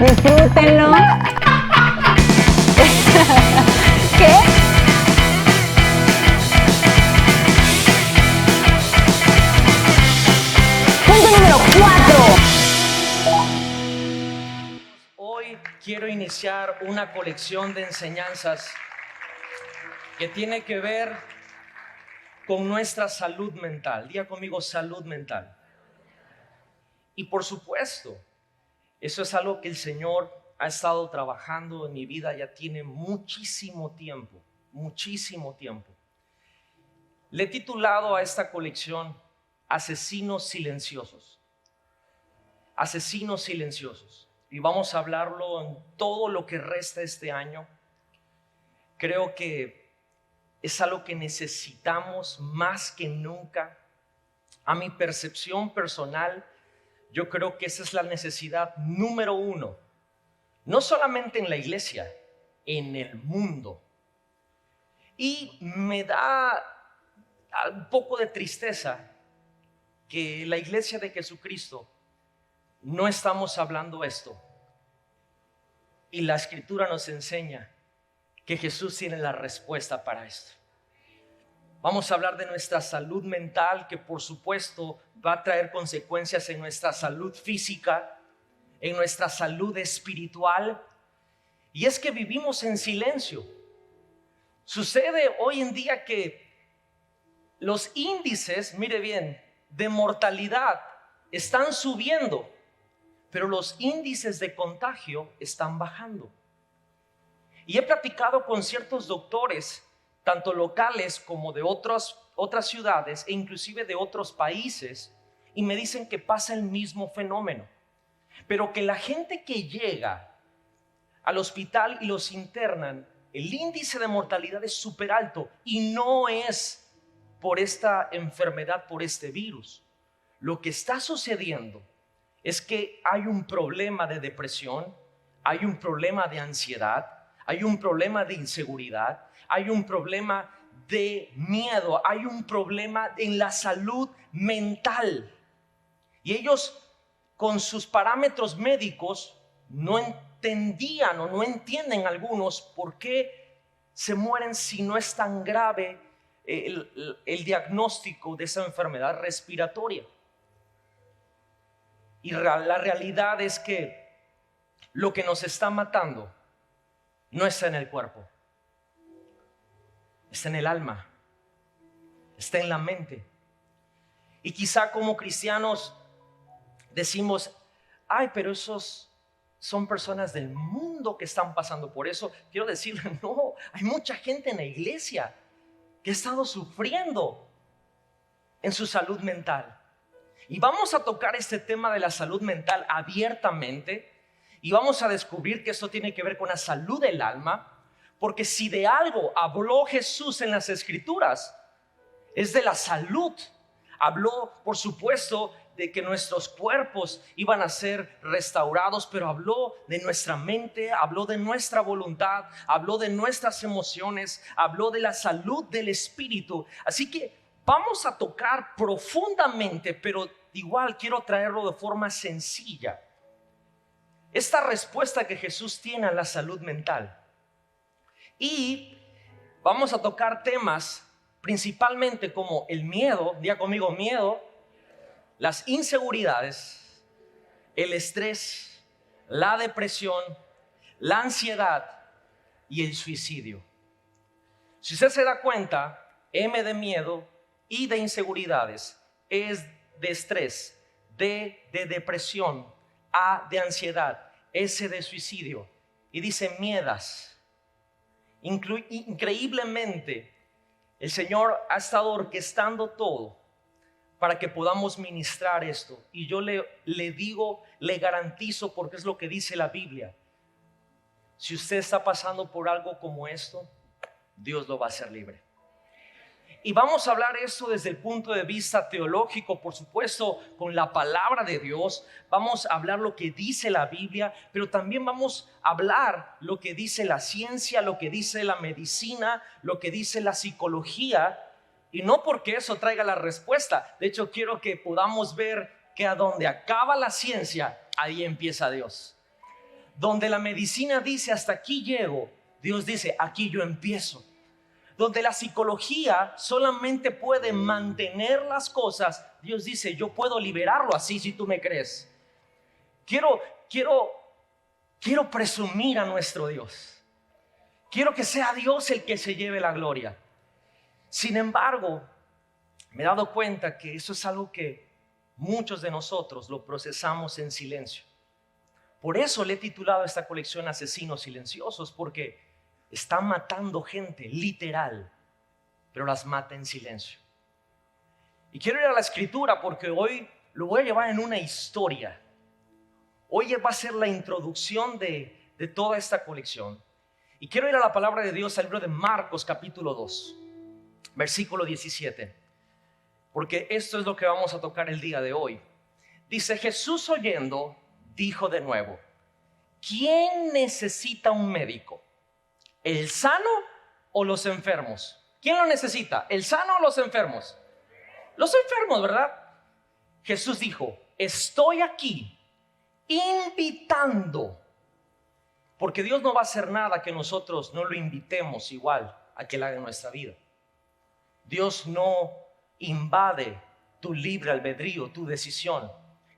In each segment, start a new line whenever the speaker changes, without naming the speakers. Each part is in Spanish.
Disfrútenlo. ¿Qué? Punto número 4.
Hoy quiero iniciar una colección de enseñanzas que tiene que ver con nuestra salud mental. Diga conmigo, salud mental. Y por supuesto, eso es algo que el Señor ha estado trabajando en mi vida, ya tiene muchísimo tiempo, muchísimo tiempo. Le he titulado a esta colección Asesinos Silenciosos. Asesinos silenciosos. Y vamos a hablarlo en todo lo que resta este año. Creo que es algo que necesitamos más que nunca. A mi percepción personal, yo creo que esa es la necesidad número 1. No solamente en la iglesia, en el mundo. Y me da un poco de tristeza que la iglesia de Jesucristo no estamos hablando esto. Y la escritura nos enseña que Jesús tiene la respuesta para esto. Vamos a hablar de nuestra salud mental, que por supuesto va a traer consecuencias en nuestra salud física, en nuestra salud espiritual. Y es que vivimos en silencio. Sucede hoy en día que los índices, mire bien, de mortalidad están subiendo, pero los índices de contagio están bajando. Y he platicado con ciertos doctores, tanto locales como de otras ciudades e inclusive de otros países, y me dicen que pasa el mismo fenómeno, pero que la gente que llega al hospital y los internan, el índice de mortalidad es súper alto, y no es por esta enfermedad, por este virus. Lo que está sucediendo es que hay un problema de depresión, hay un problema de ansiedad, hay un problema de inseguridad, hay un problema de miedo, hay un problema en la salud mental. Y ellos, con sus parámetros médicos, no entendían o no entienden algunos por qué se mueren si no es tan grave el diagnóstico de esa enfermedad respiratoria. Y la realidad es que lo que nos está matando no está en el cuerpo, está en el alma, está en la mente. Y quizá como cristianos decimos, ay, pero esos son personas del mundo que están pasando por eso. Quiero decirle, no, hay mucha gente en la iglesia que ha estado sufriendo en su salud mental. Y vamos a tocar este tema de la salud mental abiertamente, y vamos a descubrir que esto tiene que ver con la salud del alma, porque si de algo habló Jesús en las Escrituras, es de la salud. Habló, por supuesto, de que nuestros cuerpos iban a ser restaurados, pero habló de nuestra mente, habló de nuestra voluntad, habló de nuestras emociones, habló de la salud del espíritu. Así que vamos a tocar profundamente, pero igual quiero traerlo de forma sencilla, esta respuesta que Jesús tiene a la salud mental. Y vamos a tocar temas principalmente como el miedo, diga conmigo miedo, las inseguridades, el estrés, la depresión, la ansiedad y el suicidio. Si usted se da cuenta, M de miedo, I de inseguridades, es de estrés, D de depresión, A de ansiedad, S de suicidio, y dice miedas. Increíblemente, el Señor ha estado orquestando todo para que podamos ministrar esto. Y yo le digo, le garantizo, porque es lo que dice la Biblia, si usted está pasando por algo como esto, Dios lo va a hacer libre. Y vamos a hablar esto desde el punto de vista teológico, por supuesto, con la palabra de Dios. Vamos a hablar lo que dice la Biblia, pero también vamos a hablar lo que dice la ciencia, lo que dice la medicina, lo que dice la psicología. Y no porque eso traiga la respuesta. De hecho, quiero que podamos ver que a donde acaba la ciencia, ahí empieza Dios. Donde la medicina dice hasta aquí llego, Dios dice aquí yo empiezo. Donde la psicología solamente puede mantener las cosas, Dios dice yo puedo liberarlo así si tú me crees. Quiero presumir a nuestro Dios. Quiero que sea Dios el que se lleve la gloria. Sin embargo, me he dado cuenta que eso es algo que muchos de nosotros lo procesamos en silencio. Por eso le he titulado a esta colección Asesinos Silenciosos, porque están matando gente, literal, pero las mata en silencio. Y quiero ir a la escritura porque hoy lo voy a llevar en una historia. Hoy va a ser la introducción de toda esta colección. Y quiero ir a la palabra de Dios, al libro de Marcos capítulo 2, versículo 17. Porque esto es lo que vamos a tocar el día de hoy. Dice: Jesús oyendo, dijo de nuevo: ¿quién necesita un médico? ¿El sano o los enfermos? ¿Quién lo necesita? ¿El sano o los enfermos? Los enfermos, ¿verdad? Jesús dijo: estoy aquí invitando. Porque Dios no va a hacer nada que nosotros no lo invitemos igual a que Él haga en nuestra vida. Dios no invade tu libre albedrío, tu decisión.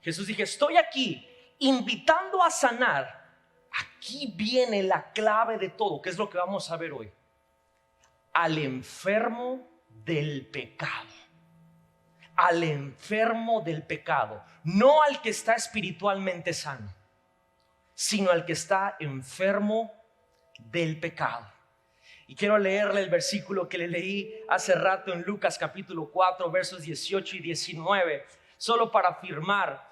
Jesús dijo: estoy aquí invitando a sanar. Aquí viene la clave de todo, que es lo que vamos a ver hoy. Al enfermo del pecado. Al enfermo del pecado. No al que está espiritualmente sano, sino al que está enfermo del pecado. Y quiero leerle el versículo que le leí hace rato en Lucas capítulo 4, versos 18 y 19, solo para afirmar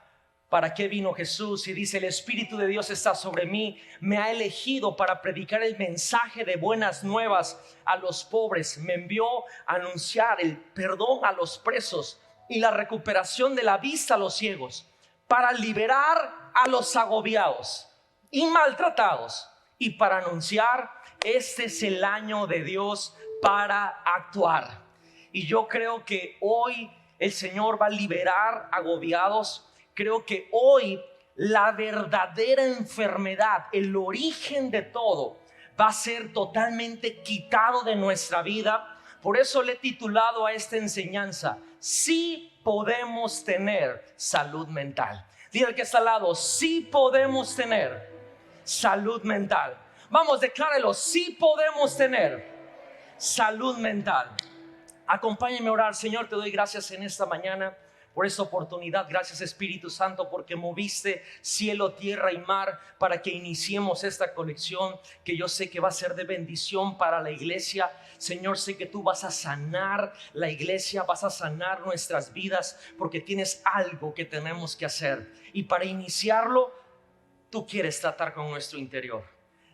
para qué vino Jesús. Y dice: el Espíritu de Dios está sobre mí, me ha elegido para predicar el mensaje de buenas nuevas a los pobres, me envió a anunciar el perdón a los presos y la recuperación de la vista a los ciegos, para liberar a los agobiados y maltratados, y para anunciar: este es el año de Dios para actuar. Y yo creo que hoy el Señor va a liberar agobiados. Creo que hoy la verdadera enfermedad, el origen de todo, va a ser totalmente quitado de nuestra vida. Por eso le he titulado a esta enseñanza: sí podemos tener salud mental. Dile al que está al lado: sí podemos tener salud mental. Vamos, declárelo: sí podemos tener salud mental. Acompáñenme a orar. Señor, te doy gracias en esta mañana por esta oportunidad. Gracias, Espíritu Santo, porque moviste cielo, tierra y mar para que iniciemos esta colección, que yo sé que va a ser de bendición para la iglesia. Señor, sé que tú vas a sanar la iglesia, vas a sanar nuestras vidas, porque tienes algo que tenemos que hacer. Y para iniciarlo, tú quieres tratar con nuestro interior.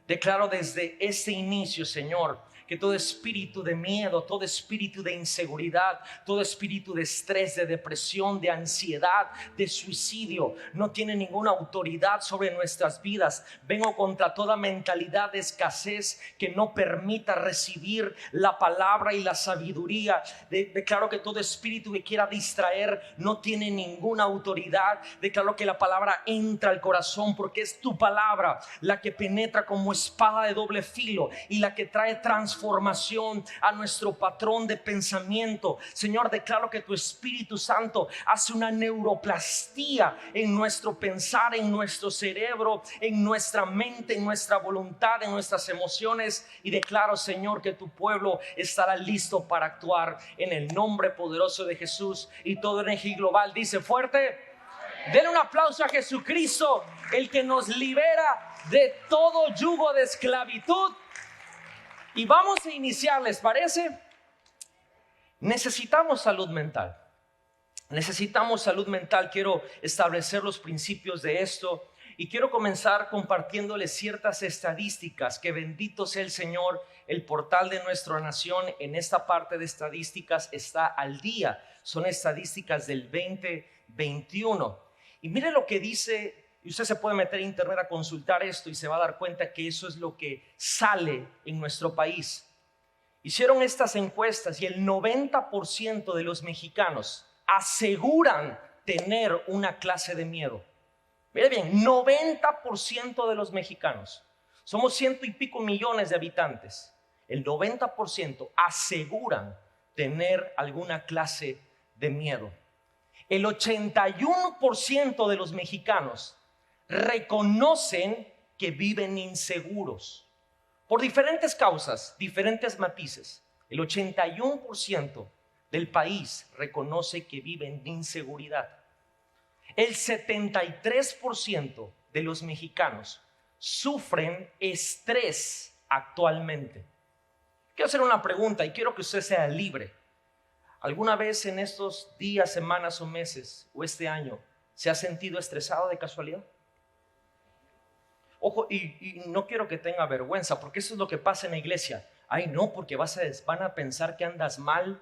Declaro desde este inicio, Señor, que todo espíritu de miedo, todo espíritu de inseguridad, todo espíritu de estrés, de depresión, de ansiedad, de suicidio, no tiene ninguna autoridad sobre nuestras vidas. Vengo contra toda mentalidad de escasez que no permita recibir la palabra y la sabiduría. Declaro que todo espíritu que quiera distraer no tiene ninguna autoridad. Declaro que la palabra entra al corazón, porque es tu palabra la que penetra como espada de doble filo y la que trae transformación a nuestro patrón de pensamiento. Señor, declaro que tu Espíritu Santo hace una neuroplastía en nuestro pensar, en nuestro cerebro, en nuestra mente, en nuestra voluntad, en nuestras emociones. Y declaro, Señor, que tu pueblo estará listo para actuar en el nombre poderoso de Jesús. Y todo energía global dice fuerte: denle un aplauso a Jesucristo, el que nos libera de todo yugo de esclavitud. Y vamos a iniciar, ¿les parece? Necesitamos salud mental. Necesitamos salud mental. Quiero establecer los principios de esto y quiero comenzar compartiéndoles ciertas estadísticas, que bendito sea el Señor, el portal de nuestra nación en esta parte de estadísticas está al día. Son estadísticas del 2021. Y mire lo que dice. Y usted se puede meter a internet a consultar esto y se va a dar cuenta que eso es lo que sale en nuestro país. Hicieron estas encuestas y el 90% de los mexicanos aseguran tener una clase de miedo. Mire bien, 90% de los mexicanos, somos 100 y pico millones de habitantes, el 90% aseguran tener alguna clase de miedo. El 81% de los mexicanos reconocen que viven inseguros por diferentes causas, diferentes matices. El 81% del país reconoce que vive en inseguridad. El 73% de los mexicanos sufren estrés actualmente. Quiero hacer una pregunta y quiero que usted sea libre. ¿Alguna vez en estos días, semanas o meses o este año se ha sentido estresado de casualidad? Ojo, y no quiero que tenga vergüenza, porque eso es lo que pasa en la iglesia. Ay, no, porque van a pensar que andas mal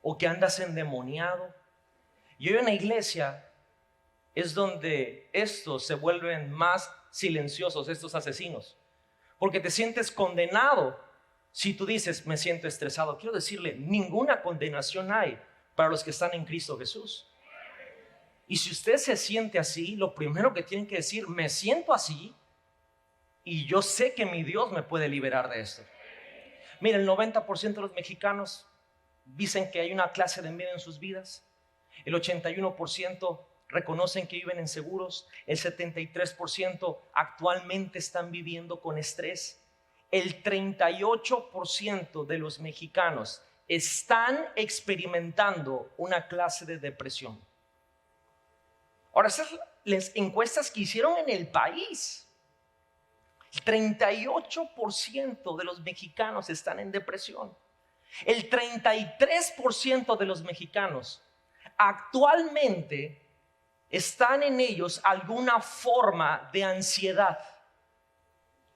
o que andas endemoniado. Y hoy en la iglesia es donde estos se vuelven más silenciosos, estos asesinos, porque te sientes condenado si tú dices, me siento estresado. Quiero decirle, ninguna condenación hay para los que están en Cristo Jesús. Y si usted se siente así, lo primero que tienen que decir, me siento así y yo sé que mi Dios me puede liberar de esto. Mira, el 90% de los mexicanos dicen que hay una clase de miedo en sus vidas. El 81% reconocen que viven inseguros. El 73% actualmente están viviendo con estrés. El 38% de los mexicanos están experimentando una clase de depresión. Ahora, esas son las encuestas que hicieron en el país. El 38% de los mexicanos están en depresión. El 33% de los mexicanos actualmente están en ellos alguna forma de ansiedad.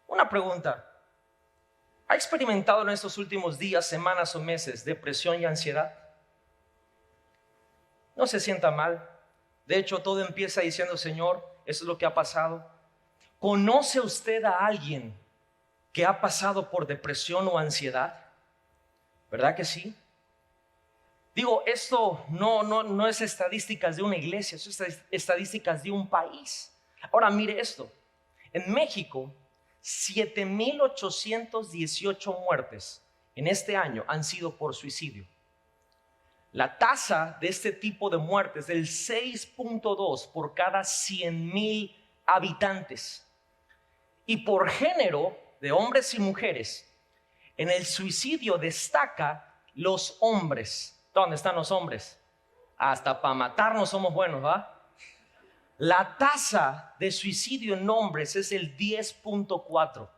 Una pregunta. ¿Ha experimentado en estos últimos días, semanas o meses depresión y ansiedad? No se sienta mal. De hecho, todo empieza diciendo, Señor, eso es lo que ha pasado. ¿Conoce usted a alguien que ha pasado por depresión o ansiedad? ¿Verdad que sí? Digo, esto no es estadísticas de una iglesia, eso es estadísticas de un país. Ahora mire esto. En México, 7,818 muertes en este año han sido por suicidio. La tasa de este tipo de muertes es del 6.2 por cada 100,000 habitantes. Y por género de hombres y mujeres, en el suicidio destaca los hombres. ¿Dónde están los hombres? Hasta para matarnos somos buenos, ¿va? La tasa de suicidio en hombres es el 10.4.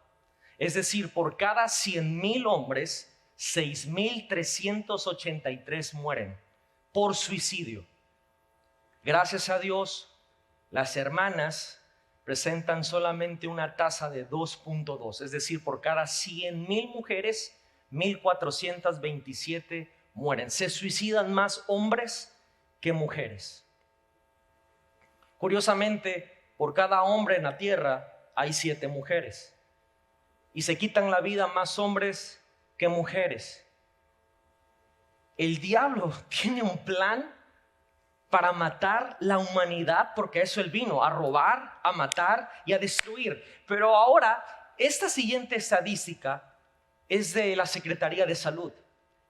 Es decir, por cada 100,000 hombres, 6,383 mueren por suicidio. Gracias a Dios, las hermanas presentan solamente una tasa de 2.2. Es decir, por cada 100,000 mujeres, 1,427 mueren. Se suicidan más hombres que mujeres. Curiosamente, por cada hombre en la tierra hay 7 mujeres. Y se quitan la vida más hombres que mujeres. El diablo tiene un plan para matar la humanidad, porque a eso él vino, a robar, a matar y a destruir. Pero ahora, esta siguiente estadística es de la Secretaría de Salud.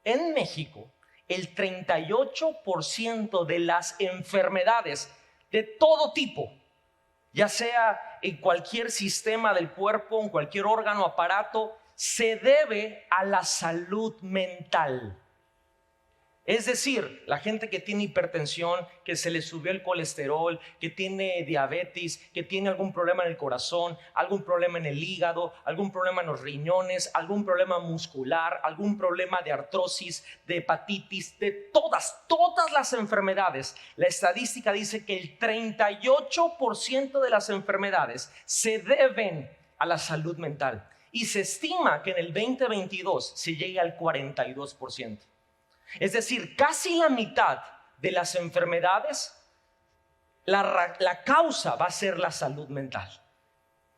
En México, el 38% de las enfermedades de todo tipo, ya sea en cualquier sistema del cuerpo, en cualquier órgano, aparato, se debe a la salud mental. Es decir, la gente que tiene hipertensión, que se le subió el colesterol, que tiene diabetes, que tiene algún problema en el corazón, algún problema en el hígado, algún problema en los riñones, algún problema muscular, algún problema de artrosis, de hepatitis, de todas las enfermedades. La estadística dice que el 38% de las enfermedades se deben a la salud mental. Y se estima que en el 2022 se llegue al 42%. Es decir, casi la mitad de las enfermedades, la causa va a ser la salud mental.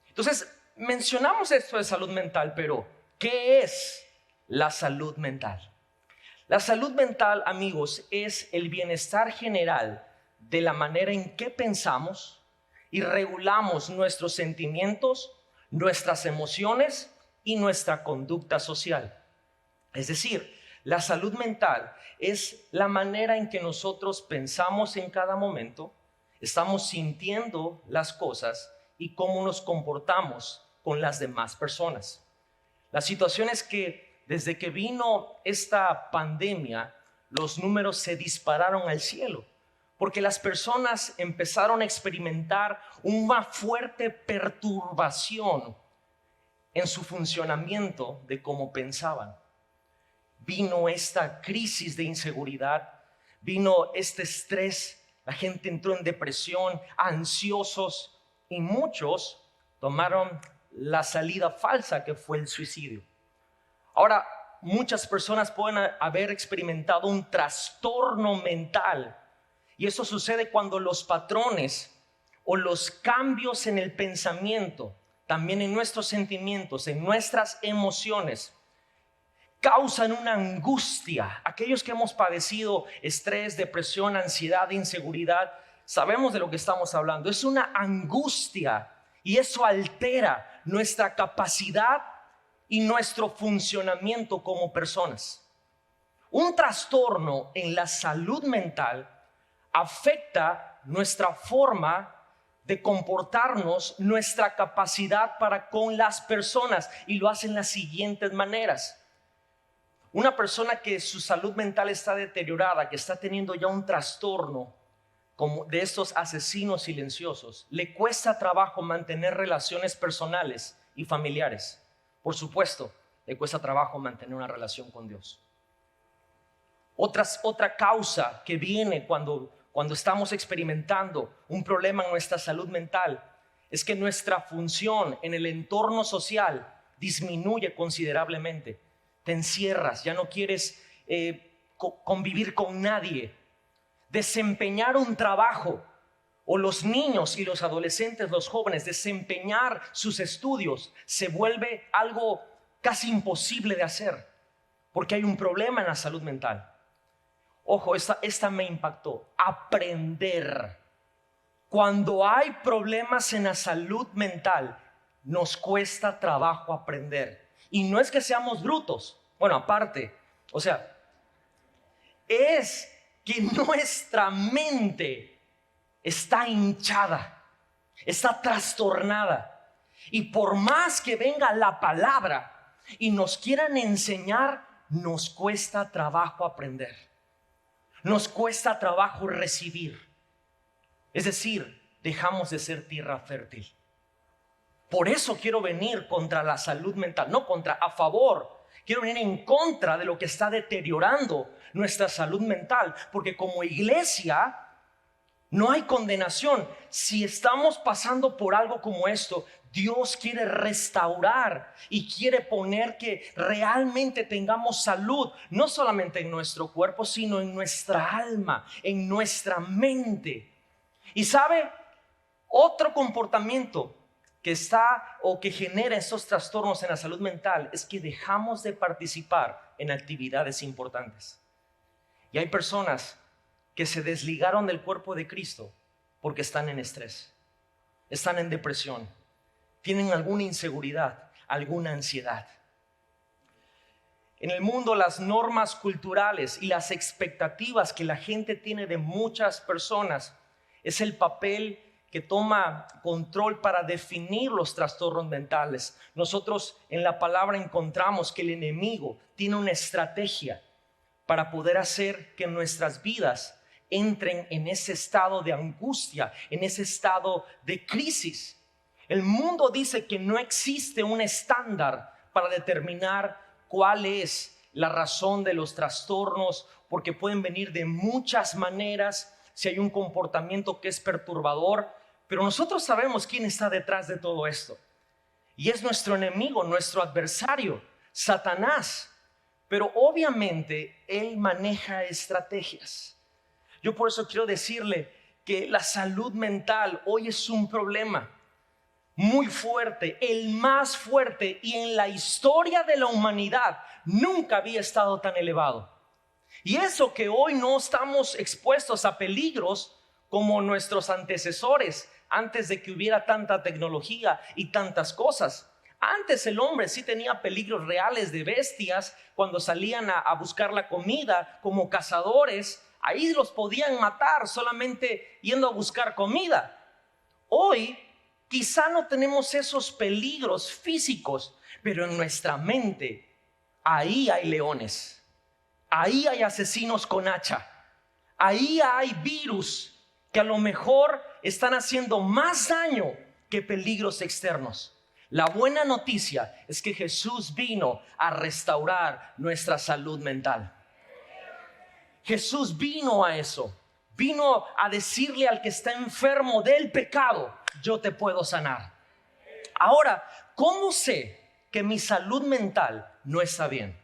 Entonces, mencionamos esto de salud mental, pero ¿qué es la salud mental? La salud mental, amigos, es el bienestar general de la manera en que pensamos, y regulamos nuestros sentimientos, nuestras emociones y nuestra conducta social. Es decir, la salud mental es la manera en que nosotros pensamos en cada momento, estamos sintiendo las cosas y cómo nos comportamos con las demás personas. La situación es que desde que vino esta pandemia, los números se dispararon al cielo, porque las personas empezaron a experimentar una fuerte perturbación en su funcionamiento de cómo pensaban. Vino esta crisis de inseguridad, vino este estrés, la gente entró en depresión, ansiosos, y muchos tomaron la salida falsa que fue el suicidio. Ahora, muchas personas pueden haber experimentado un trastorno mental, y eso sucede cuando los patrones o los cambios en el pensamiento, también en nuestros sentimientos, en nuestras emociones, causan una angustia. Aquellos que hemos padecido estrés, depresión, ansiedad, inseguridad, sabemos de lo que estamos hablando. Es una angustia y eso altera nuestra capacidad y nuestro funcionamiento como personas. Un trastorno en la salud mental afecta nuestra forma de comportarnos, nuestra capacidad para con las personas, y lo hace en las siguientes maneras. Una persona que su salud mental está deteriorada, que está teniendo ya un trastorno como de estos asesinos silenciosos, le cuesta trabajo mantener relaciones personales y familiares. Por supuesto, le cuesta trabajo mantener una relación con Dios. Otra causa que viene cuando estamos experimentando un problema en nuestra salud mental es que nuestra función en el entorno social disminuye considerablemente. Te encierras, ya no quieres convivir con nadie, desempeñar un trabajo, o los niños y los adolescentes, los jóvenes, desempeñar sus estudios se vuelve algo casi imposible de hacer porque hay un problema en la salud mental. Ojo, esta me impactó. Aprender. Cuando hay problemas en la salud mental, nos cuesta trabajo aprender. Y no es que seamos brutos. Bueno, aparte, o sea, es que nuestra mente está hinchada, está trastornada. Y por más que venga la palabra y nos quieran enseñar, nos cuesta trabajo aprender. Nos cuesta trabajo recibir. Es decir, dejamos de ser tierra fértil. Por eso quiero venir contra la salud mental, no contra, a favor. Quiero venir en contra de lo que está deteriorando nuestra salud mental, porque como iglesia no hay condenación. Si estamos pasando por algo como esto, Dios quiere restaurar y quiere poner que realmente tengamos salud, no solamente en nuestro cuerpo, sino en nuestra alma, en nuestra mente. Y sabe, otro comportamiento que está o que genera estos trastornos en la salud mental es que dejamos de participar en actividades importantes. Y hay personas que se desligaron del cuerpo de Cristo porque están en estrés, están en depresión, tienen alguna inseguridad, alguna ansiedad. En el mundo, las normas culturales y las expectativas que la gente tiene de muchas personas es el papel que toma control para definir los trastornos mentales. Nosotros en la palabra encontramos que el enemigo tiene una estrategia para poder hacer que nuestras vidas entren en ese estado de angustia, en ese estado de crisis. El mundo dice que no existe un estándar para determinar cuál es la razón de los trastornos, porque pueden venir de muchas maneras si hay un comportamiento que es perturbador, pero nosotros sabemos quién está detrás de todo esto. Y es nuestro enemigo, nuestro adversario, Satanás. Pero obviamente él maneja estrategias. Yo por eso quiero decirle que la salud mental hoy es un problema muy fuerte, el más fuerte, y en la historia de la humanidad nunca había estado tan elevado. Y eso que hoy no estamos expuestos a peligros como nuestros antecesores antes de que hubiera tanta tecnología y tantas cosas. Antes el hombre sí tenía peligros reales de bestias cuando salían a buscar la comida como cazadores. Ahí los podían matar solamente yendo a buscar comida. Hoy quizá no tenemos esos peligros físicos, pero en nuestra mente ahí hay leones, ahí hay asesinos con hacha, ahí hay virus que a lo mejor están haciendo más daño que peligros externos. La buena noticia es que Jesús vino a restaurar nuestra salud mental. Jesús vino a eso. Vino a decirle al que está enfermo del pecado: yo te puedo sanar. Ahora, ¿cómo sé que mi salud mental no está bien?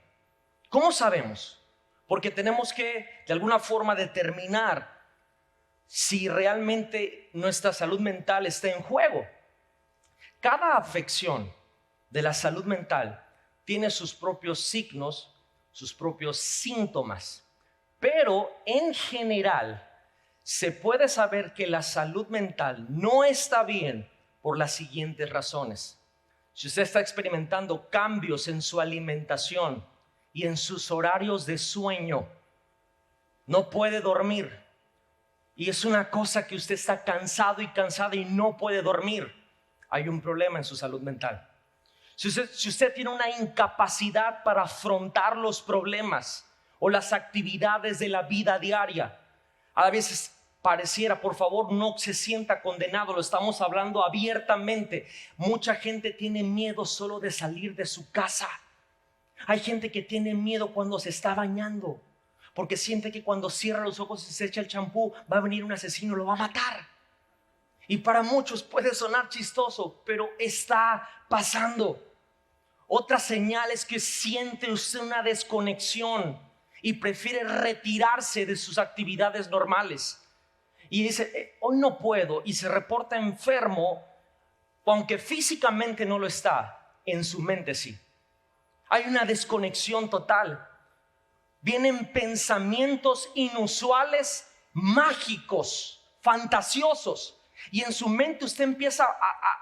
¿Cómo sabemos? Porque tenemos que de alguna forma determinar si realmente nuestra salud mental está en juego. Cada afección de la salud mental tiene sus propios signos, sus propios síntomas. Pero en general se puede saber que la salud mental no está bien por las siguientes razones. Si usted está experimentando cambios en su alimentación y en sus horarios de sueño, no puede dormir, y es una cosa que usted está cansado y cansada y no puede dormir, hay un problema en su salud mental. Si usted tiene una incapacidad para afrontar los problemas o las actividades de la vida diaria, a veces pareciera, por favor, no se sienta condenado, lo estamos hablando abiertamente. Mucha gente tiene miedo solo de salir de su casa. Hay gente que tiene miedo cuando se está bañando, porque siente que cuando cierra los ojos y se echa el champú, va a venir un asesino y lo va a matar. Y para muchos puede sonar chistoso, pero está pasando. Otra señal es que siente usted una desconexión y prefiere retirarse de sus actividades normales. Y dice, hoy no puedo, y se reporta enfermo, aunque físicamente no lo está, en su mente sí. Hay una desconexión total. Vienen pensamientos inusuales, mágicos, fantasiosos, y en su mente usted empieza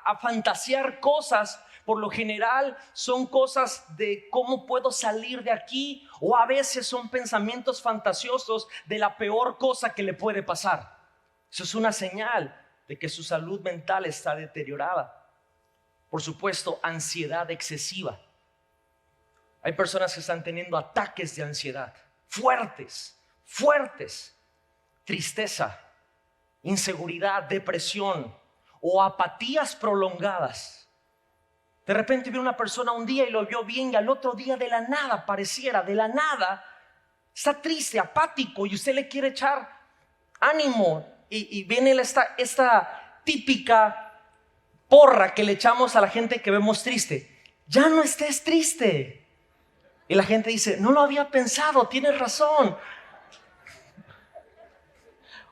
a fantasear cosas. Por lo general son cosas de cómo puedo salir de aquí, o a veces son pensamientos fantasiosos de la peor cosa que le puede pasar. Eso es una señal de que su salud mental está deteriorada. Por supuesto, ansiedad excesiva. Hay personas que están teniendo ataques de ansiedad fuertes, tristeza, inseguridad, depresión o apatías prolongadas. De repente vio una persona un día y lo vio bien, y al otro día de la nada, pareciera de la nada, está triste, apático, y usted le quiere echar ánimo, y viene esta típica porra que le echamos a la gente que vemos triste: ya no estés triste. Y la gente dice, no lo había pensado, tienes razón.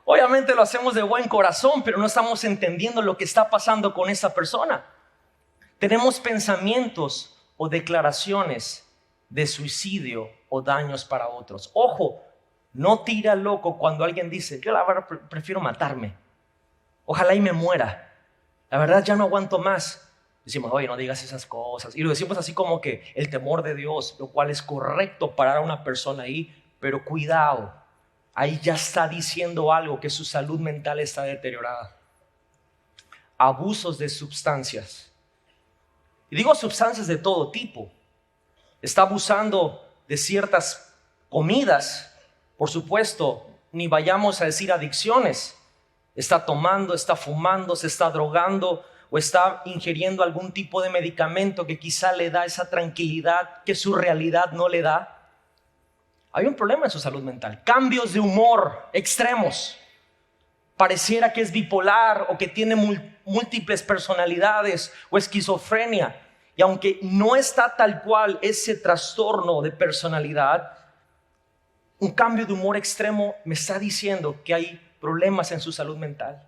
Obviamente lo hacemos de buen corazón, pero no estamos entendiendo lo que está pasando con esa persona. Tenemos pensamientos o declaraciones de suicidio o daños para otros. Ojo, no tira loco cuando alguien dice, yo la verdad prefiero matarme, ojalá y me muera, la verdad ya no aguanto más. Decimos, oye, no digas esas cosas, y lo decimos así como que el temor de Dios, lo cual es correcto parar a una persona ahí, pero cuidado, ahí ya está diciendo algo, que su salud mental está deteriorada. Abusos de sustancias, y digo sustancias de todo tipo. Está abusando de ciertas comidas, por supuesto, ni vayamos a decir adicciones. Está tomando, está fumando, se está drogando, o está ingiriendo algún tipo de medicamento que quizá le da esa tranquilidad que su realidad no le da. Hay un problema en su salud mental. Cambios de humor extremos. Pareciera que es bipolar, o que tiene múltiples personalidades, o esquizofrenia. Y aunque no está tal cual ese trastorno de personalidad, un cambio de humor extremo me está diciendo que hay problemas en su salud mental.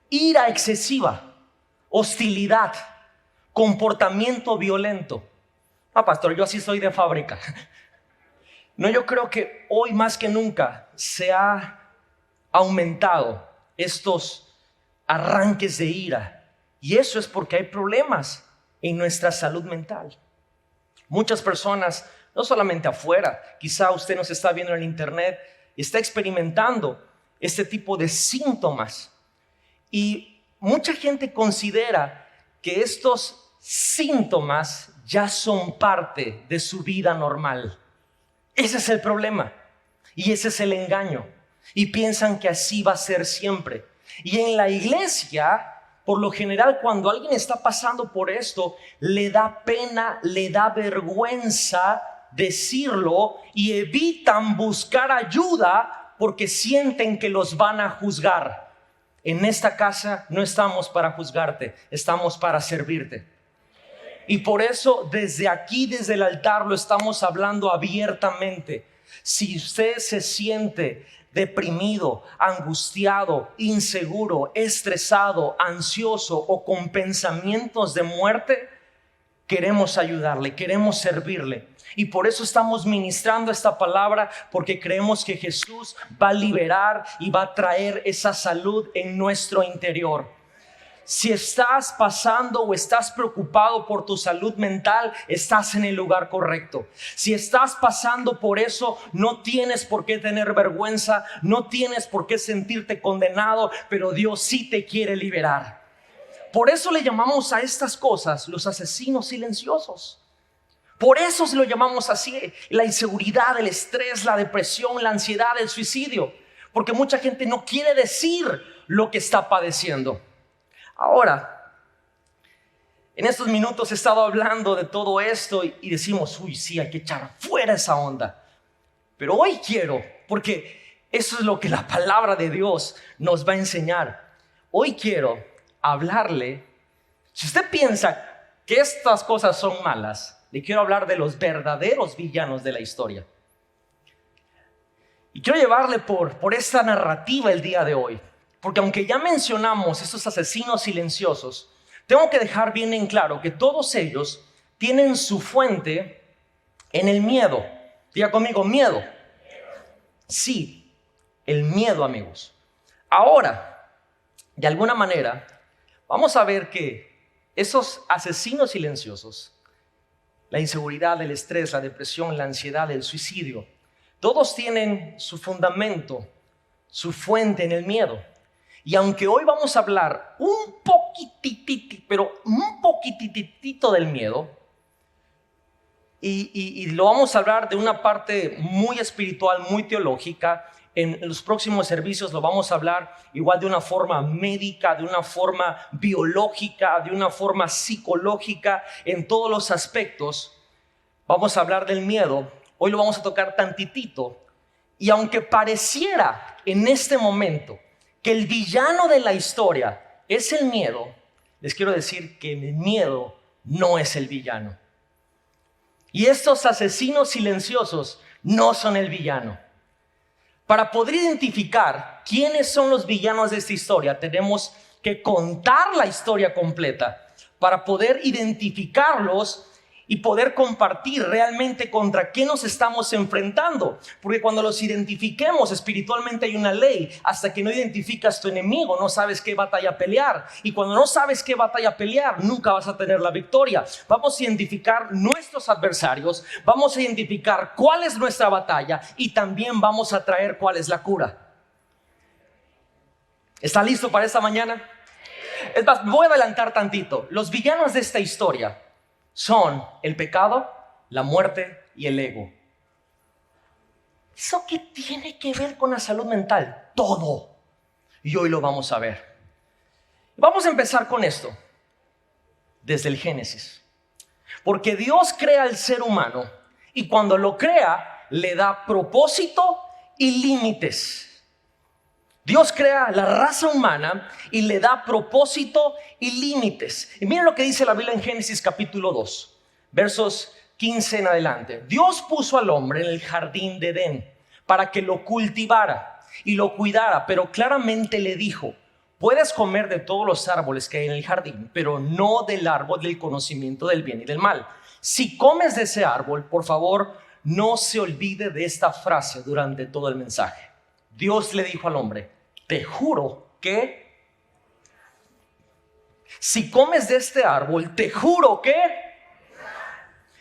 Ira excesiva, hostilidad, comportamiento violento. Ah, pastor, yo así soy de fábrica. No, yo creo que hoy más que nunca se ha aumentado estos arranques de ira. Y eso es porque hay problemas en nuestra salud mental. Muchas personas, no solamente afuera, quizá usted nos está viendo en el internet, está experimentando este tipo de síntomas. Y mucha gente considera que estos síntomas ya son parte de su vida normal. Ese es el problema y ese es el engaño. Y piensan que así va a ser siempre. Y en la iglesia, por lo general, cuando alguien está pasando por esto, le da pena, le da vergüenza decirlo y evitan buscar ayuda porque sienten que los van a juzgar. En esta casa no estamos para juzgarte, estamos para servirte. Y por eso desde aquí, desde el altar, lo estamos hablando abiertamente. Si usted se siente deprimido, angustiado, inseguro, estresado, ansioso o con pensamientos de muerte, queremos ayudarle, queremos servirle. Y por eso estamos ministrando esta palabra, porque creemos que Jesús va a liberar y va a traer esa salud en nuestro interior. Si estás pasando o estás preocupado por tu salud mental, estás en el lugar correcto. Si estás pasando por eso, no tienes por qué tener vergüenza, no tienes por qué sentirte condenado, pero Dios sí te quiere liberar. Por eso le llamamos a estas cosas los asesinos silenciosos. Por eso se lo llamamos así: la inseguridad, el estrés, la depresión, la ansiedad, el suicidio. Porque mucha gente no quiere decir lo que está padeciendo. Ahora, en estos minutos he estado hablando de todo esto y decimos, uy, sí, hay que echar fuera esa onda. Pero hoy quiero, porque eso es lo que la palabra de Dios nos va a enseñar. Hoy quiero hablarle, si usted piensa que estas cosas son malas, le quiero hablar de los verdaderos villanos de la historia. Y quiero llevarle por esta narrativa el día de hoy. Porque aunque ya mencionamos estos asesinos silenciosos, tengo que dejar bien en claro que todos ellos tienen su fuente en el miedo. Diga conmigo, miedo. Sí, el miedo, amigos. Ahora, de alguna manera, vamos a ver que esos asesinos silenciosos, la inseguridad, el estrés, la depresión, la ansiedad, el suicidio, todos tienen su fundamento, su fuente en el miedo. Y aunque hoy vamos a hablar un poquititito del miedo, y lo vamos a hablar de una parte muy espiritual, muy teológica, en los próximos servicios lo vamos a hablar igual de una forma médica, de una forma biológica, de una forma psicológica, en todos los aspectos. Vamos a hablar del miedo, hoy lo vamos a tocar tantitito, y aunque pareciera en este momento que el villano de la historia es el miedo, les quiero decir que el miedo no es el villano. Y estos asesinos silenciosos no son el villano. Para poder identificar quiénes son los villanos de esta historia, tenemos que contar la historia completa para poder identificarlos y poder compartir realmente contra qué nos estamos enfrentando. Porque cuando los identifiquemos espiritualmente hay una ley. Hasta que no identificas tu enemigo, no sabes qué batalla pelear. Y cuando no sabes qué batalla pelear, nunca vas a tener la victoria. Vamos a identificar nuestros adversarios, vamos a identificar cuál es nuestra batalla y también vamos a traer cuál es la cura. ¿Está listo para esta mañana? Es más, me voy a adelantar tantito. Los villanos de esta historia son el pecado, la muerte y el ego. ¿Eso qué tiene que ver con la salud mental? Todo. Y hoy lo vamos a ver. Vamos a empezar con esto, desde el Génesis. Porque Dios crea al ser humano y cuando lo crea, le da propósito y límites. Dios crea la raza humana y le da propósito y límites. Y miren lo que dice la Biblia en Génesis capítulo 2, versos 15 en adelante. Dios puso al hombre en el jardín de Edén para que lo cultivara y lo cuidara, pero claramente le dijo: puedes comer de todos los árboles que hay en el jardín, pero no del árbol del conocimiento del bien y del mal. Si comes de ese árbol, por favor, no se olvide de esta frase durante todo el mensaje. Dios le dijo al hombre: te juro que si comes de este árbol, te juro que...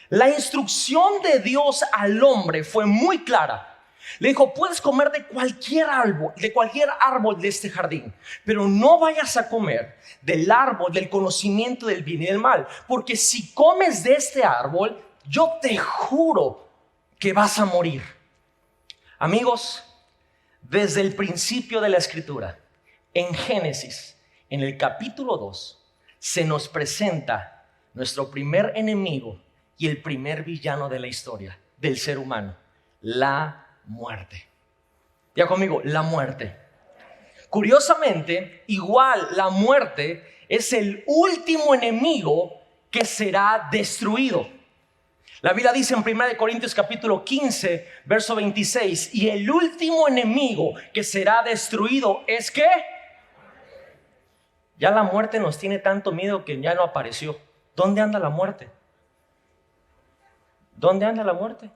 La instrucción de Dios al hombre fue muy clara. Le dijo, puedes comer de cualquier árbol de este jardín, pero no vayas a comer del árbol del conocimiento del bien y del mal, porque si comes de este árbol, yo te juro que vas a morir. Amigos, desde el principio de la Escritura, en Génesis, en el capítulo 2, se nos presenta nuestro primer enemigo y el primer villano de la historia del ser humano, la muerte. Ya conmigo, la muerte. Curiosamente, igual la muerte es el último enemigo que será destruido. La Biblia dice en 1 Corintios capítulo 15, verso 26, y el último enemigo que será destruido es ¿qué? Ya la muerte nos tiene tanto miedo que ya no apareció. ¿Dónde anda la muerte? ¿Dónde anda la muerte?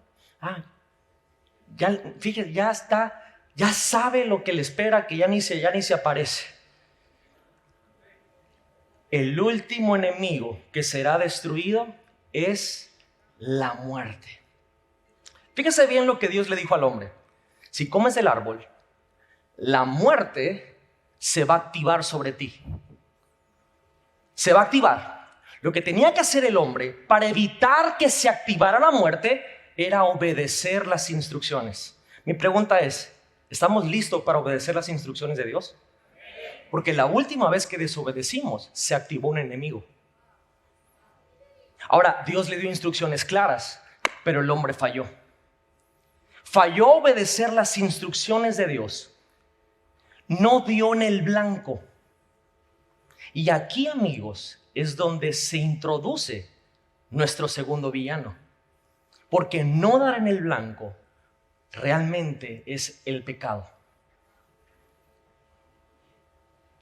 Ya, fíjate, ya está, ya sabe lo que le espera, que ya ni se aparece. El último enemigo que será destruido es la muerte. Fíjese bien lo que Dios le dijo al hombre. Si comes del árbol, la muerte se va a activar sobre ti. Se va a activar. Lo que tenía que hacer el hombre para evitar que se activara la muerte era obedecer las instrucciones. Mi pregunta es, ¿estamos listos para obedecer las instrucciones de Dios? Porque la última vez que desobedecimos, se activó un enemigo. Ahora, Dios le dio instrucciones claras, pero el hombre falló. Falló obedecer las instrucciones de Dios. No dio en el blanco. Y aquí, amigos, es donde se introduce nuestro segundo villano. Porque no dar en el blanco realmente es el pecado.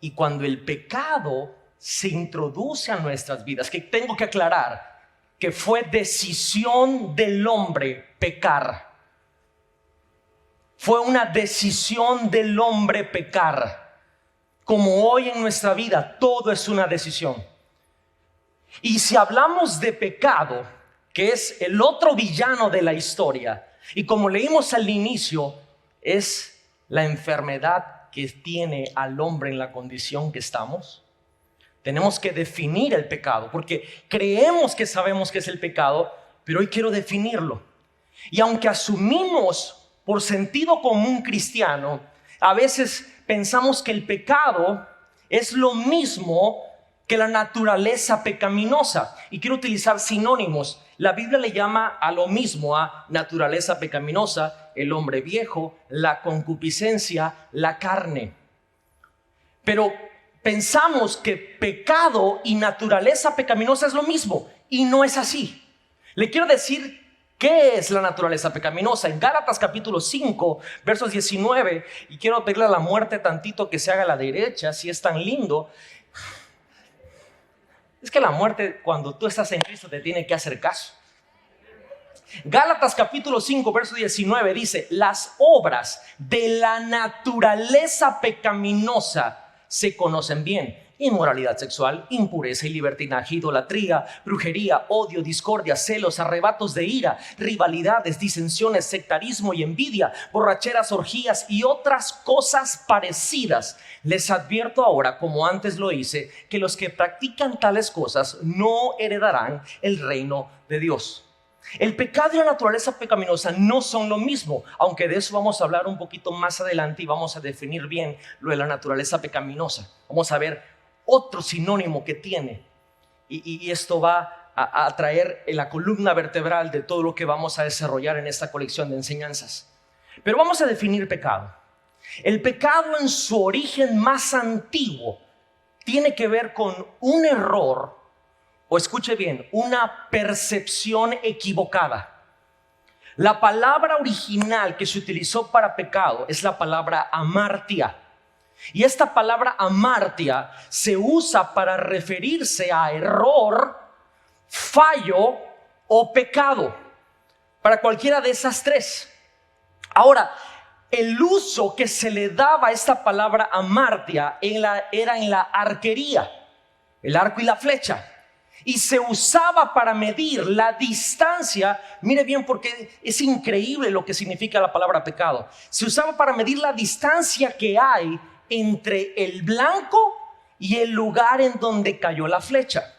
Y cuando el pecado se introduce a nuestras vidas, que tengo que aclarar que fue decisión del hombre pecar. Fue una decisión del hombre pecar. Como hoy en nuestra vida, todo es una decisión. Y si hablamos de pecado, que es el otro villano de la historia, y como leímos al inicio, es la enfermedad que tiene al hombre en la condición que estamos. Tenemos que definir el pecado, porque creemos que sabemos qué es el pecado, pero hoy quiero definirlo. Y aunque asumimos por sentido común cristiano, a veces pensamos que el pecado es lo mismo que la naturaleza pecaminosa. Y quiero utilizar sinónimos. La Biblia le llama a lo mismo, a naturaleza pecaminosa, el hombre viejo, la concupiscencia, la carne. Pero pensamos que pecado y naturaleza pecaminosa es lo mismo, y no es así. Le quiero decir qué es la naturaleza pecaminosa. En Gálatas capítulo 5, versos 19, y quiero pedirle a la muerte tantito que se haga a la derecha, si es tan lindo. Es que la muerte, cuando tú estás en Cristo, te tiene que hacer caso. Gálatas capítulo 5, verso 19 dice: las obras de la naturaleza pecaminosa se conocen bien: inmoralidad sexual, impureza y libertinaje, idolatría, brujería, odio, discordia, celos, arrebatos de ira, rivalidades, disensiones, sectarismo y envidia, borracheras, orgías y otras cosas parecidas. Les advierto ahora, como antes lo hice, que los que practican tales cosas no heredarán el reino de Dios. El pecado y la naturaleza pecaminosa no son lo mismo, aunque de eso vamos a hablar un poquito más adelante y vamos a definir bien lo de la naturaleza pecaminosa. Vamos a ver otro sinónimo que tiene, y esto va a traer en la columna vertebral de todo lo que vamos a desarrollar en esta colección de enseñanzas. Pero vamos a definir pecado. El pecado en su origen más antiguo tiene que ver con un error, o escuche bien, una percepción equivocada. La palabra original que se utilizó para pecado es la palabra amartia. Y esta palabra amartia se usa para referirse a error, fallo o pecado, para cualquiera de esas tres. Ahora, el uso que se le daba a esta palabra amartia era en la arquería. el arco y la flecha. Y se usaba para medir la distancia. Mire bien, porque es increíble lo que significa la palabra pecado. Se usaba para medir la distancia que hay entre el blanco y el lugar en donde cayó la flecha.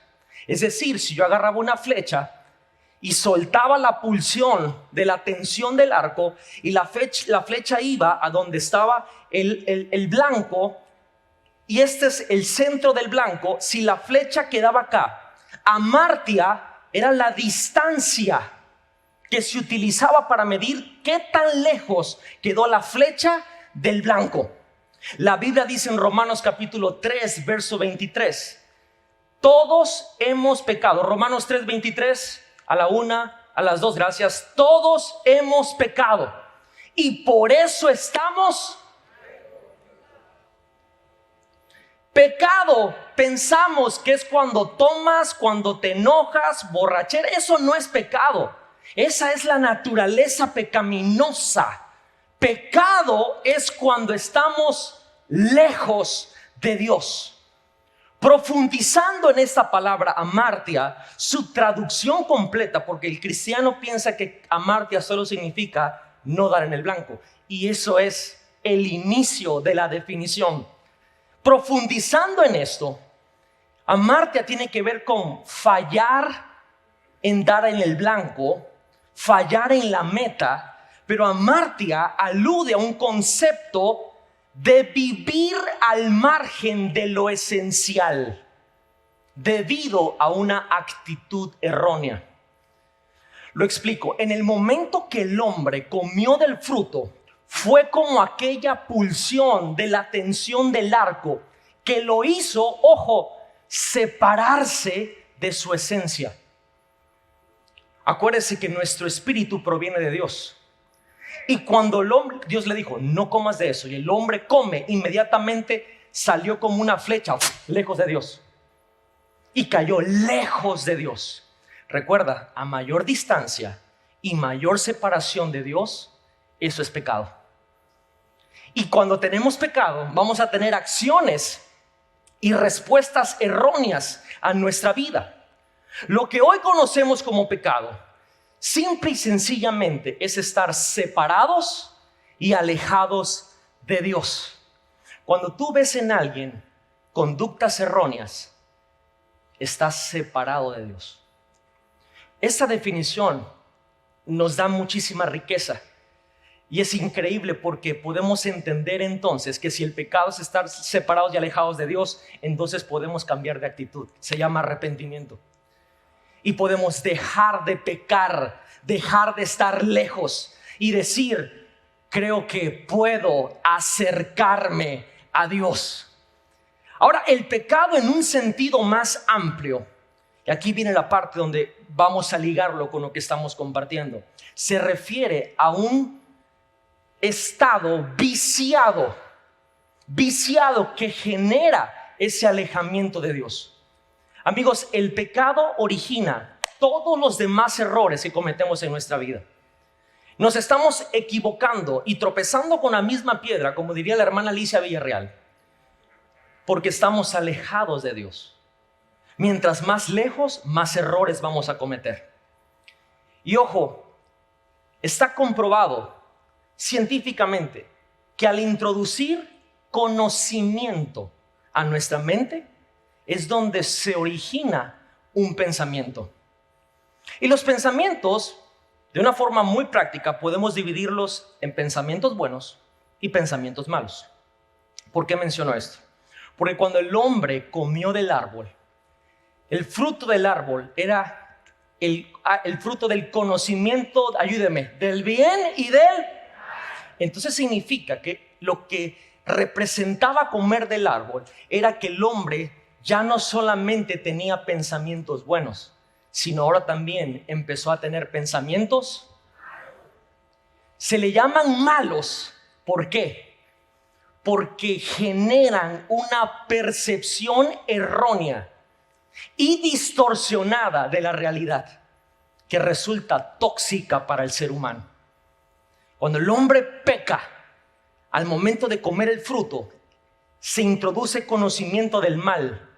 Es decir, si yo agarraba una flecha y soltaba la pulsión de la tensión del arco y la flecha iba a donde estaba el blanco, y este es el centro del blanco, si la flecha quedaba acá, amartia era la distancia que se utilizaba para medir qué tan lejos quedó la flecha del blanco. La Biblia dice en Romanos capítulo 3, verso 23, todos hemos pecado. Romanos 3, 23, a la 1, a las 2, gracias. Todos hemos pecado y por eso estamos. Pecado, pensamos que es cuando tomas, cuando te enojas, borrachera. Eso no es pecado. Esa es la naturaleza pecaminosa. Pecado es cuando estamos lejos de Dios. Profundizando en esta palabra amartia, su traducción completa, porque el cristiano piensa que amartia solo significa no dar en el blanco, y eso es el inicio de la definición. Profundizando en esto, amartia tiene que ver con fallar en dar en el blanco, fallar en la meta, pero amartia alude a un concepto de vivir al margen de lo esencial debido a una actitud errónea. Lo explico. En el momento que el hombre comió del fruto, fue como aquella pulsión de la tensión del arco que lo hizo, ojo, separarse de su esencia. Acuérdese que nuestro espíritu proviene de Dios. Y cuando el hombre, Dios le dijo, no comas de eso, y el hombre come, inmediatamente salió como una flecha lejos de Dios y cayó lejos de Dios. Recuerda, a mayor distancia y mayor separación de Dios, eso es pecado. Y cuando tenemos pecado, vamos a tener acciones y respuestas erróneas a nuestra vida. Lo que hoy conocemos como pecado, simple y sencillamente, es estar separados y alejados de Dios. Cuando tú ves en alguien conductas erróneas, estás separado de Dios. Esta definición nos da muchísima riqueza. Y es increíble porque podemos entender entonces que si el pecado es estar separados y alejados de Dios, entonces podemos cambiar de actitud. Se llama arrepentimiento. Y podemos dejar de pecar, dejar de estar lejos y decir, creo que puedo acercarme a Dios. Ahora, el pecado en un sentido más amplio, y aquí viene la parte donde vamos a ligarlo con lo que estamos compartiendo, se refiere a un estado viciado que genera ese alejamiento de Dios. Amigos, el pecado origina todos los demás errores que cometemos en nuestra vida. Nos estamos equivocando y tropezando con la misma piedra, como diría la hermana Alicia Villarreal, porque estamos alejados de Dios. Mientras más lejos, más errores vamos a cometer. Y ojo, está comprobado científicamente que al introducir conocimiento a nuestra mente es donde se origina un pensamiento. Y los pensamientos, de una forma muy práctica, podemos dividirlos en pensamientos buenos y pensamientos malos. ¿Por qué menciono esto? Porque cuando el hombre comió del árbol, el fruto del árbol era el fruto del conocimiento, ayúdeme, del bien y del... Entonces significa que lo que representaba comer del árbol era que el hombre ya no solamente tenía pensamientos buenos, sino ahora también empezó a tener pensamientos. Se le llaman malos. ¿Por qué? Porque generan una percepción errónea y distorsionada de la realidad que resulta tóxica para el ser humano. Cuando el hombre peca, al momento de comer el fruto, se introduce conocimiento del mal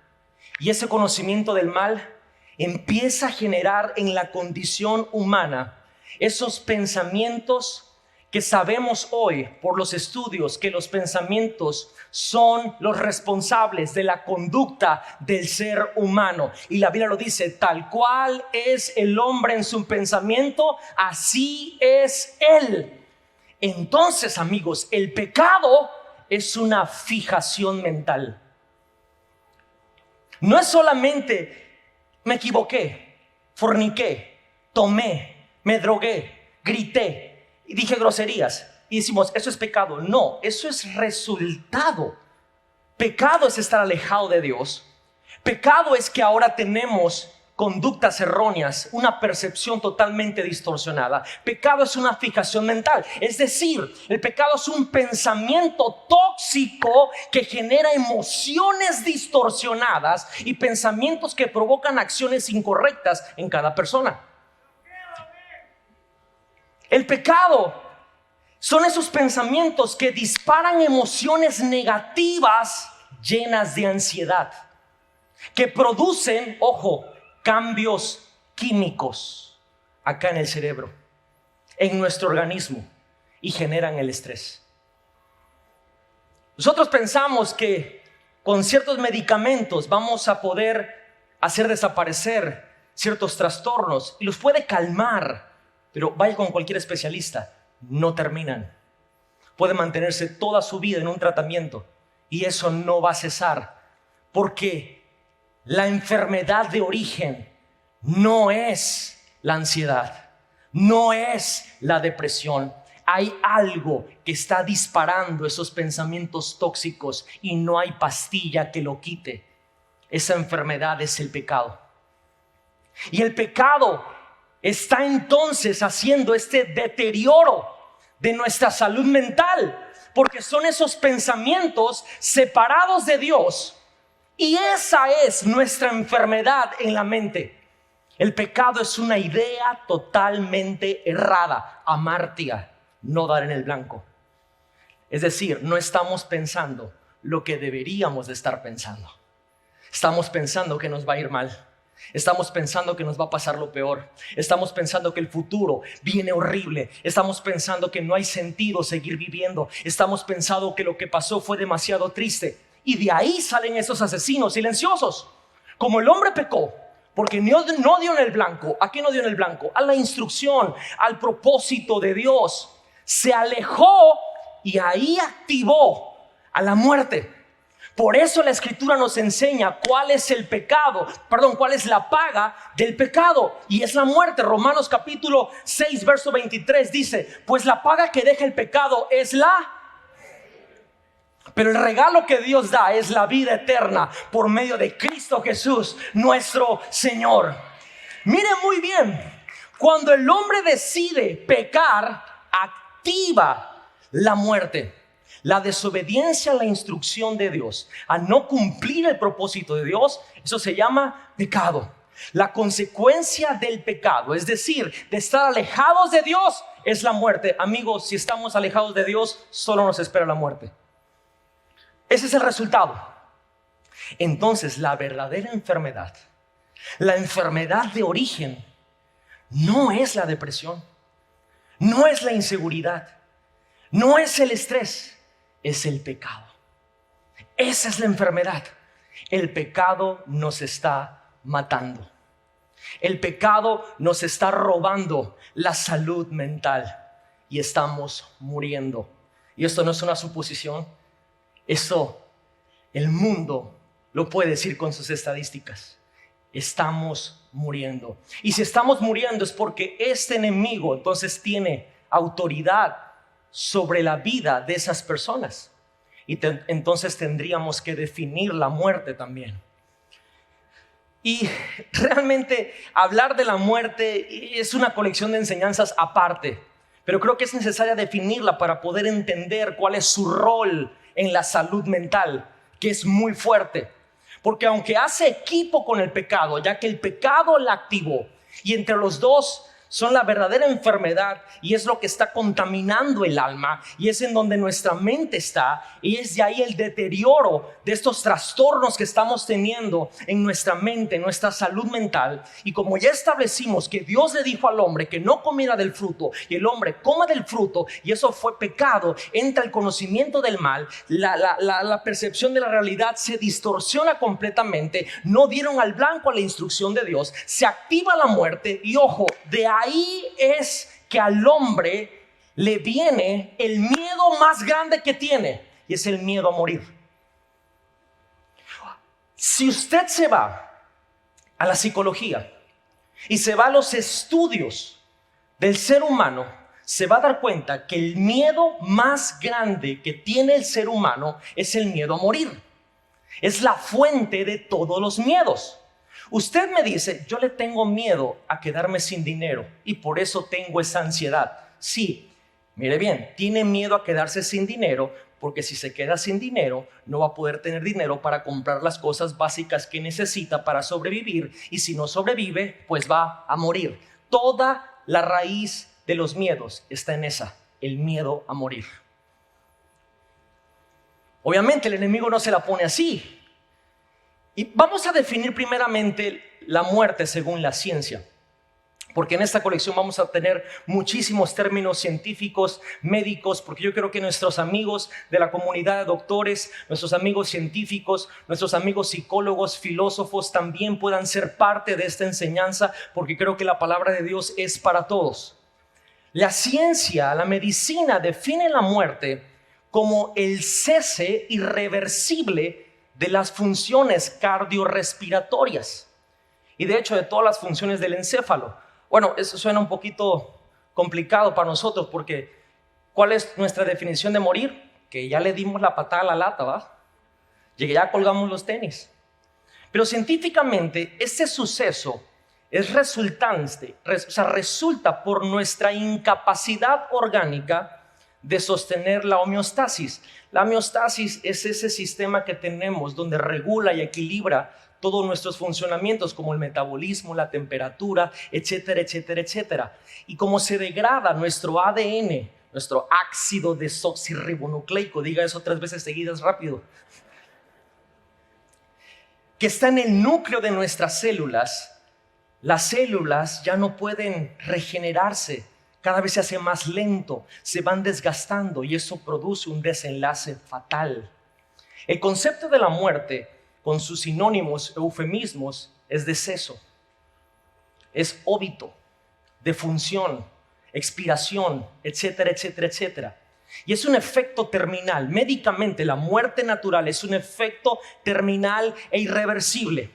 Y ese conocimiento del mal empieza a generar en la condición humana esos pensamientos que sabemos hoy por los estudios que los pensamientos son los responsables de la conducta del ser humano. Y la Biblia lo dice, tal cual es el hombre en su pensamiento, así es él. Entonces, amigos, el pecado es una fijación mental. No es solamente me equivoqué, forniqué, tomé, me drogué, grité y dije groserías y decimos, eso es pecado. No, eso es resultado. Pecado es estar alejado de Dios. Pecado es que ahora tenemos conductas erróneas, una percepción totalmente distorsionada. Pecado es una fijación mental. Es decir, el pecado es un pensamiento tóxico que genera emociones distorsionadas y pensamientos que provocan acciones incorrectas en cada persona. El pecado son esos pensamientos que disparan emociones negativas llenas de ansiedad, que producen, ojo, cambios químicos acá en el cerebro, en nuestro organismo, y generan el estrés. Nosotros pensamos que con ciertos medicamentos vamos a poder hacer desaparecer ciertos trastornos y los puede calmar, pero vaya con cualquier especialista, no terminan. Puede mantenerse toda su vida en un tratamiento y eso no va a cesar, porque la enfermedad de origen no es la ansiedad, no es la depresión. Hay algo que está disparando esos pensamientos tóxicos y no hay pastilla que lo quite. Esa enfermedad es el pecado. Y el pecado está entonces haciendo este deterioro de nuestra salud mental, porque son esos pensamientos separados de Dios. Y esa es nuestra enfermedad en la mente. El pecado es una idea totalmente errada, amartia, no dar en el blanco. Es decir, no estamos pensando lo que deberíamos de estar pensando. Estamos pensando que nos va a ir mal. Estamos pensando que nos va a pasar lo peor. Estamos pensando que el futuro viene horrible. Estamos pensando que no hay sentido seguir viviendo. Estamos pensando que lo que pasó fue demasiado triste. Y de ahí salen esos asesinos silenciosos. Como el hombre pecó porque no dio en el blanco. ¿A qué no dio en el blanco? A la instrucción, al propósito de Dios. Se alejó y ahí activó a la muerte. Por eso la Escritura nos enseña cuál es cuál es la paga del pecado, y es la muerte. Romanos capítulo 6 verso 23 dice, pues la paga que deja el pecado es pero el regalo que Dios da es la vida eterna por medio de Cristo Jesús, nuestro Señor. Mire muy bien, cuando el hombre decide pecar, activa la muerte. La desobediencia a la instrucción de Dios, a no cumplir el propósito de Dios, eso se llama pecado. La consecuencia del pecado, es decir, de estar alejados de Dios, es la muerte. Amigos, si estamos alejados de Dios, solo nos espera la muerte. Ese es el resultado. Entonces, la verdadera enfermedad, la enfermedad de origen, no es la depresión, no es la inseguridad, no es el estrés. Es el pecado. Esa es la enfermedad. El pecado nos está matando. El pecado nos está robando la salud mental y estamos muriendo. Y esto no es una suposición. Esto el mundo lo puede decir con sus estadísticas. Estamos muriendo. Y si estamos muriendo es porque este enemigo entonces tiene autoridad sobre la vida de esas personas. Y entonces tendríamos que definir la muerte también. Y realmente hablar de la muerte es una colección de enseñanzas aparte, pero creo que es necesaria definirla para poder entender cuál es su rol en la salud mental, que es muy fuerte. Porque aunque hace equipo con el pecado, ya que el pecado la activó, y entre los dos son la verdadera enfermedad y es lo que está contaminando el alma y es en donde nuestra mente está y es de ahí el deterioro de estos trastornos que estamos teniendo en nuestra mente, en nuestra salud mental. Y como ya establecimos que Dios le dijo al hombre que no comiera del fruto y el hombre come del fruto y eso fue pecado, entra el conocimiento del mal, la percepción de la realidad se distorsiona completamente, no dieron al blanco a la instrucción de Dios, se activa la muerte y ojo, de ahí es que al hombre le viene el miedo más grande que tiene y es el miedo a morir. Si usted se va a la psicología y se va a los estudios del ser humano, se va a dar cuenta que el miedo más grande que tiene el ser humano es el miedo a morir. Es la fuente de todos los miedos. Usted me dice, yo le tengo miedo a quedarme sin dinero y por eso tengo esa ansiedad. Sí, mire bien, tiene miedo a quedarse sin dinero porque si se queda sin dinero no va a poder tener dinero para comprar las cosas básicas que necesita para sobrevivir y si no sobrevive, pues va a morir. Toda la raíz de los miedos está en esa, el miedo a morir. Obviamente el enemigo no se la pone así. Y vamos a definir primeramente la muerte según la ciencia, porque en esta colección vamos a tener muchísimos términos científicos, médicos, porque yo creo que nuestros amigos de la comunidad de doctores, nuestros amigos científicos, nuestros amigos psicólogos, filósofos también puedan ser parte de esta enseñanza, porque creo que la palabra de Dios es para todos. La ciencia, la medicina define la muerte como el cese irreversible de las funciones cardiorrespiratorias y de hecho de todas las funciones del encéfalo. Bueno, eso suena un poquito complicado para nosotros porque ¿cuál es nuestra definición de morir? Que ya le dimos la patada a la lata, ¿va? Y que ya colgamos los tenis. Pero científicamente este suceso es resulta por nuestra incapacidad orgánica de sostener la homeostasis. La homeostasis es ese sistema que tenemos donde regula y equilibra todos nuestros funcionamientos como el metabolismo, la temperatura, etcétera, etcétera, etcétera. Y como se degrada nuestro ADN, nuestro ácido desoxirribonucleico, diga eso 3 veces seguidas rápido, que está en el núcleo de nuestras células, las células ya no pueden regenerarse. Cada vez se hace más lento, se van desgastando y eso produce un desenlace fatal. El concepto de la muerte, con sus sinónimos, eufemismos, es deceso, es óbito, defunción, expiración, etcétera, etcétera, etcétera. Y es un efecto terminal. Médicamente, la muerte natural es un efecto terminal e irreversible,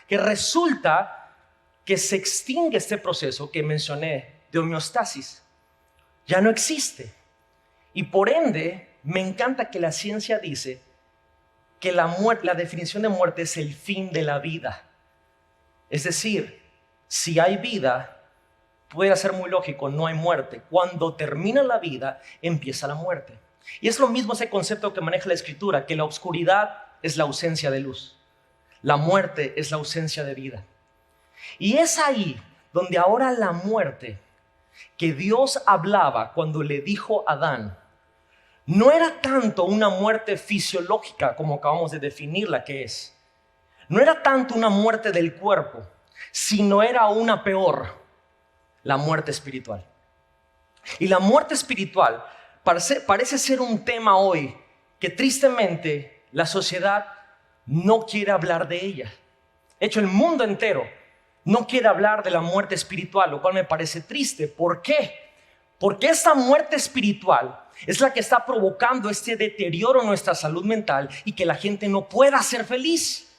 que resulta que se extingue este proceso que mencioné de homeostasis, ya no existe. Y por ende, me encanta que la ciencia dice que la definición de muerte es el fin de la vida. Es decir, si hay vida, puede ser muy lógico, no hay muerte. Cuando termina la vida, empieza la muerte. Y es lo mismo ese concepto que maneja la Escritura, que la oscuridad es la ausencia de luz. La muerte es la ausencia de vida. Y es ahí donde ahora la muerte que Dios hablaba cuando le dijo a Adán, no era tanto una muerte fisiológica como acabamos de definirla que es. No era tanto una muerte del cuerpo, sino era una peor, la muerte espiritual. Y la muerte espiritual parece ser un tema hoy que tristemente la sociedad no quiere hablar de ella. De hecho, el mundo entero no quiere hablar de la muerte espiritual, lo cual me parece triste. ¿Por qué? Porque esta muerte espiritual es la que está provocando este deterioro en nuestra salud mental y que la gente no pueda ser feliz.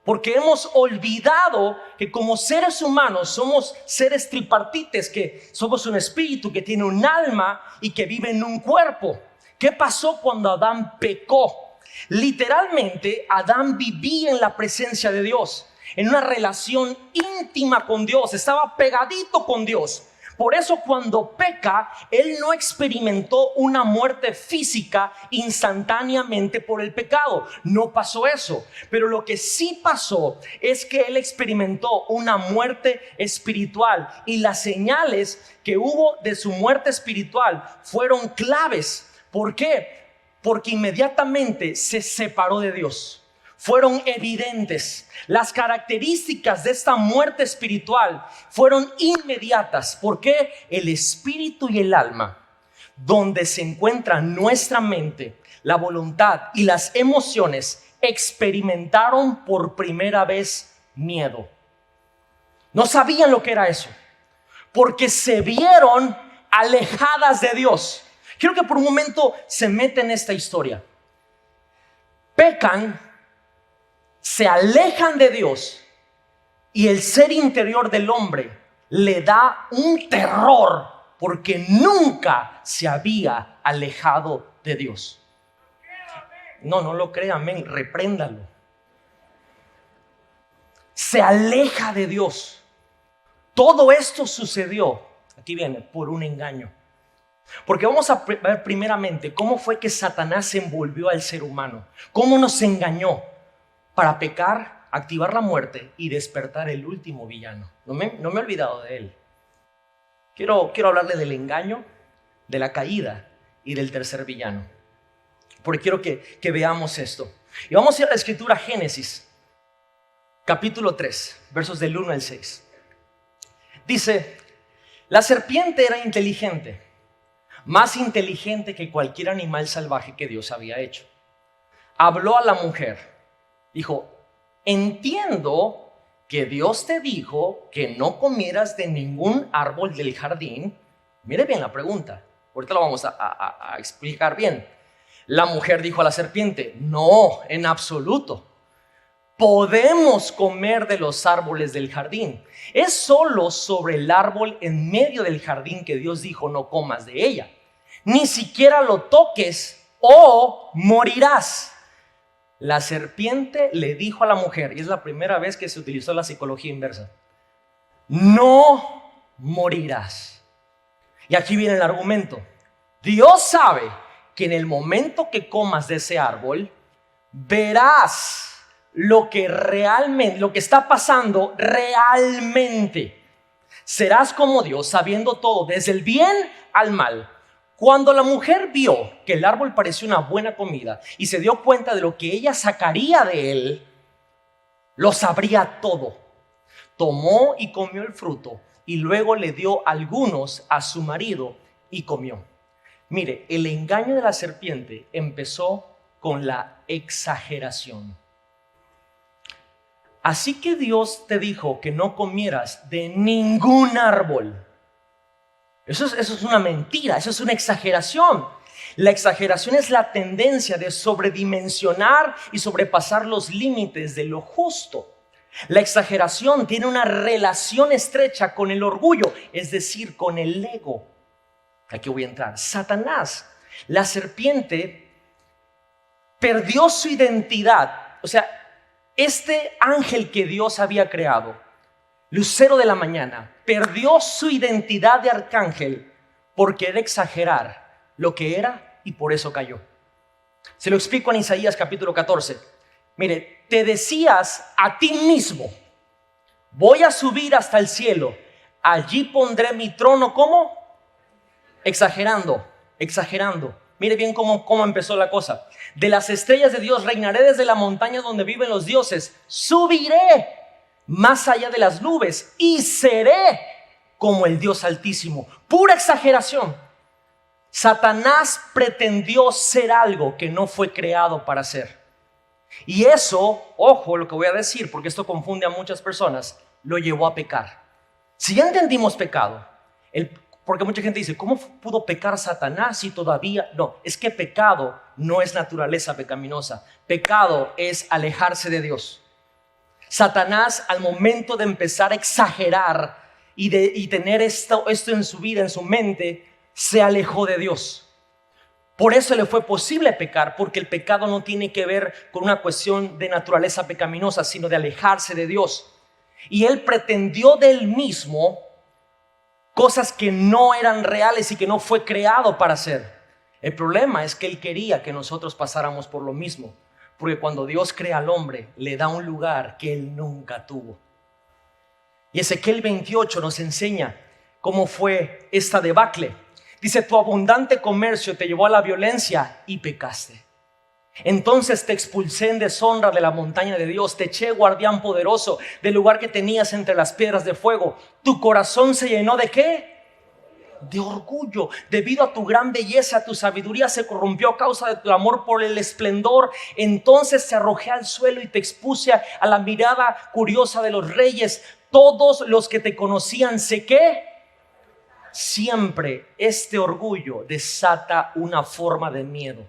Porque hemos olvidado que como seres humanos somos seres tripartites, que somos un espíritu que tiene un alma y que vive en un cuerpo. ¿Qué pasó cuando Adán pecó? Literalmente, Adán vivía en la presencia de Dios, en una relación íntima con Dios, estaba pegadito con Dios. Por eso cuando peca, él no experimentó una muerte física instantáneamente por el pecado. No pasó eso. Pero lo que sí pasó es que él experimentó una muerte espiritual. Y las señales que hubo de su muerte espiritual fueron claves. ¿Por qué? Porque inmediatamente se separó de Dios. Fueron evidentes. Las características de esta muerte espiritual fueron inmediatas. Porque el espíritu y el alma, donde se encuentra nuestra mente, la voluntad y las emociones, experimentaron por primera vez miedo. No sabían lo que era eso, porque se vieron alejadas de Dios. Quiero que por un momento se meten en esta historia. Pecan, se alejan de Dios y el ser interior del hombre le da un terror porque nunca se había alejado de Dios. No lo crea, amén, repréndalo. Se aleja de Dios. Todo esto sucedió, aquí viene, por un engaño. Porque vamos a ver primeramente cómo fue que Satanás envolvió al ser humano, cómo nos engañó para pecar, activar la muerte y despertar el último villano. No me he olvidado de él. Quiero hablarle del engaño, de la caída y del tercer villano. Porque quiero que veamos esto. Y vamos a ir a la escritura Génesis, capítulo 3, versos del 1 al 6. Dice, la serpiente era inteligente, más inteligente que cualquier animal salvaje que Dios había hecho. Habló a la mujer. Dijo, entiendo que Dios te dijo que no comieras de ningún árbol del jardín. Mire bien la pregunta, ahorita lo vamos a explicar bien. La mujer dijo a la serpiente, no, en absoluto. Podemos comer de los árboles del jardín. Es solo sobre el árbol en medio del jardín que Dios dijo no comas de ella. Ni siquiera lo toques o morirás. La serpiente le dijo a la mujer, y es la primera vez que se utilizó la psicología inversa, no morirás. Y aquí viene el argumento. Dios sabe que en el momento que comas de ese árbol, verás lo que está pasando realmente. Serás como Dios, sabiendo todo, desde el bien al mal. Cuando la mujer vio que el árbol parecía una buena comida y se dio cuenta de lo que ella sacaría de él, lo sabría todo. Tomó y comió el fruto y luego le dio algunos a su marido y comió. Mire, el engaño de la serpiente empezó con la exageración. Así que Dios te dijo que no comieras de ningún árbol. Eso es una mentira, eso es una exageración. La exageración es la tendencia de sobredimensionar y sobrepasar los límites de lo justo. La exageración tiene una relación estrecha con el orgullo, es decir, con el ego. Aquí voy a entrar. Satanás, la serpiente, perdió su identidad. O sea, este ángel que Dios había creado, lucero de la mañana, perdió su identidad de arcángel por querer exagerar lo que era y por eso cayó. Se lo explico en Isaías capítulo 14. Mire, te decías a ti mismo, voy a subir hasta el cielo, allí pondré mi trono. ¿Cómo? Exagerando. Mire bien cómo empezó la cosa. De las estrellas de Dios reinaré desde la montaña donde viven los dioses. Subiré más allá de las nubes y seré como el Dios Altísimo. Pura exageración. Satanás pretendió ser algo que no fue creado para ser. Y eso, ojo lo que voy a decir, porque esto confunde a muchas personas, lo llevó a pecar. Si ya entendimos pecado, porque mucha gente dice, ¿cómo pudo pecar Satanás si todavía? No, es que pecado no es naturaleza pecaminosa. Pecado es alejarse de Dios. Satanás, al momento de empezar a exagerar y tener esto en su vida, en su mente, se alejó de Dios. Por eso le fue posible pecar, porque el pecado no tiene que ver con una cuestión de naturaleza pecaminosa, sino de alejarse de Dios. Y él pretendió de él mismo cosas que no eran reales y que no fue creado para hacer. El problema es que Él quería que nosotros pasáramos por lo mismo, porque cuando Dios crea al hombre, le da un lugar que Él nunca tuvo. Y Ezequiel 28 nos enseña cómo fue esta debacle. Dice: tu abundante comercio te llevó a la violencia y pecaste. Entonces te expulsé en deshonra de la montaña de Dios, te eché, guardián poderoso, del lugar que tenías entre las piedras de fuego. Tu corazón se llenó ¿de qué? De orgullo. Debido a tu gran belleza, tu sabiduría se corrompió a causa de tu amor por el esplendor. Entonces te arrojé al suelo y te expuse a la mirada curiosa de los reyes. Todos los que te conocían sé que siempre este orgullo desata una forma de miedo.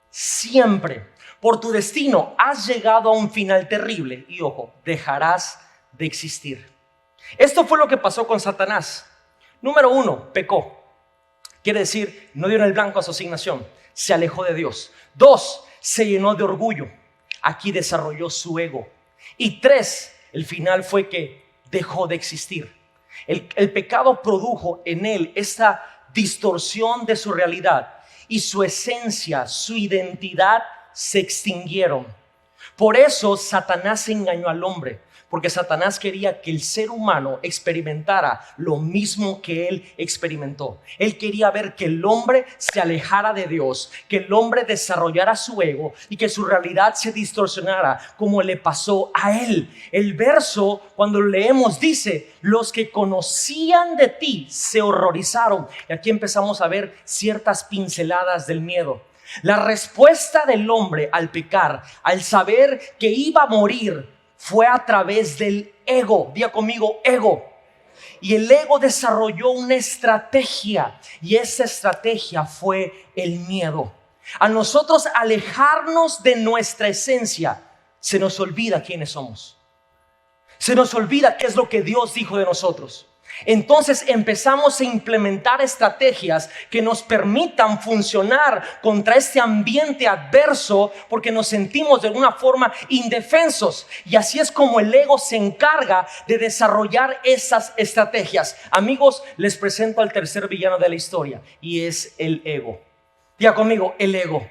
Siempre. Por tu destino has llegado a un final terrible y, ojo, dejarás de existir. Esto fue lo que pasó con Satanás. Número 1, pecó. Quiere decir, no dio en el blanco a su asignación. Se alejó de Dios. 2, se llenó de orgullo. Aquí desarrolló su ego. Y 3, el final fue que dejó de existir. El pecado produjo en él esta distorsión de su realidad. Y su esencia, su identidad se extinguieron. Por eso Satanás engañó al hombre, porque Satanás quería que el ser humano experimentara lo mismo que él experimentó. Él quería ver que el hombre se alejara de Dios, que el hombre desarrollara su ego y que su realidad se distorsionara como le pasó a él. El verso, cuando lo leemos, dice: los que conocían de ti se horrorizaron. Y aquí empezamos a ver ciertas pinceladas del miedo. La respuesta del hombre al pecar, al saber que iba a morir, fue a través del ego. Diga conmigo, ego. Y el ego desarrolló una estrategia, y esa estrategia fue el miedo. A nosotros alejarnos de nuestra esencia, se nos olvida quiénes somos. Se nos olvida qué es lo que Dios dijo de nosotros. Entonces empezamos a implementar estrategias que nos permitan funcionar contra este ambiente adverso, porque nos sentimos de alguna forma indefensos. Y así es como el ego se encarga de desarrollar esas estrategias. Amigos, les presento al tercer villano de la historia, y es el ego. Diga conmigo, el ego.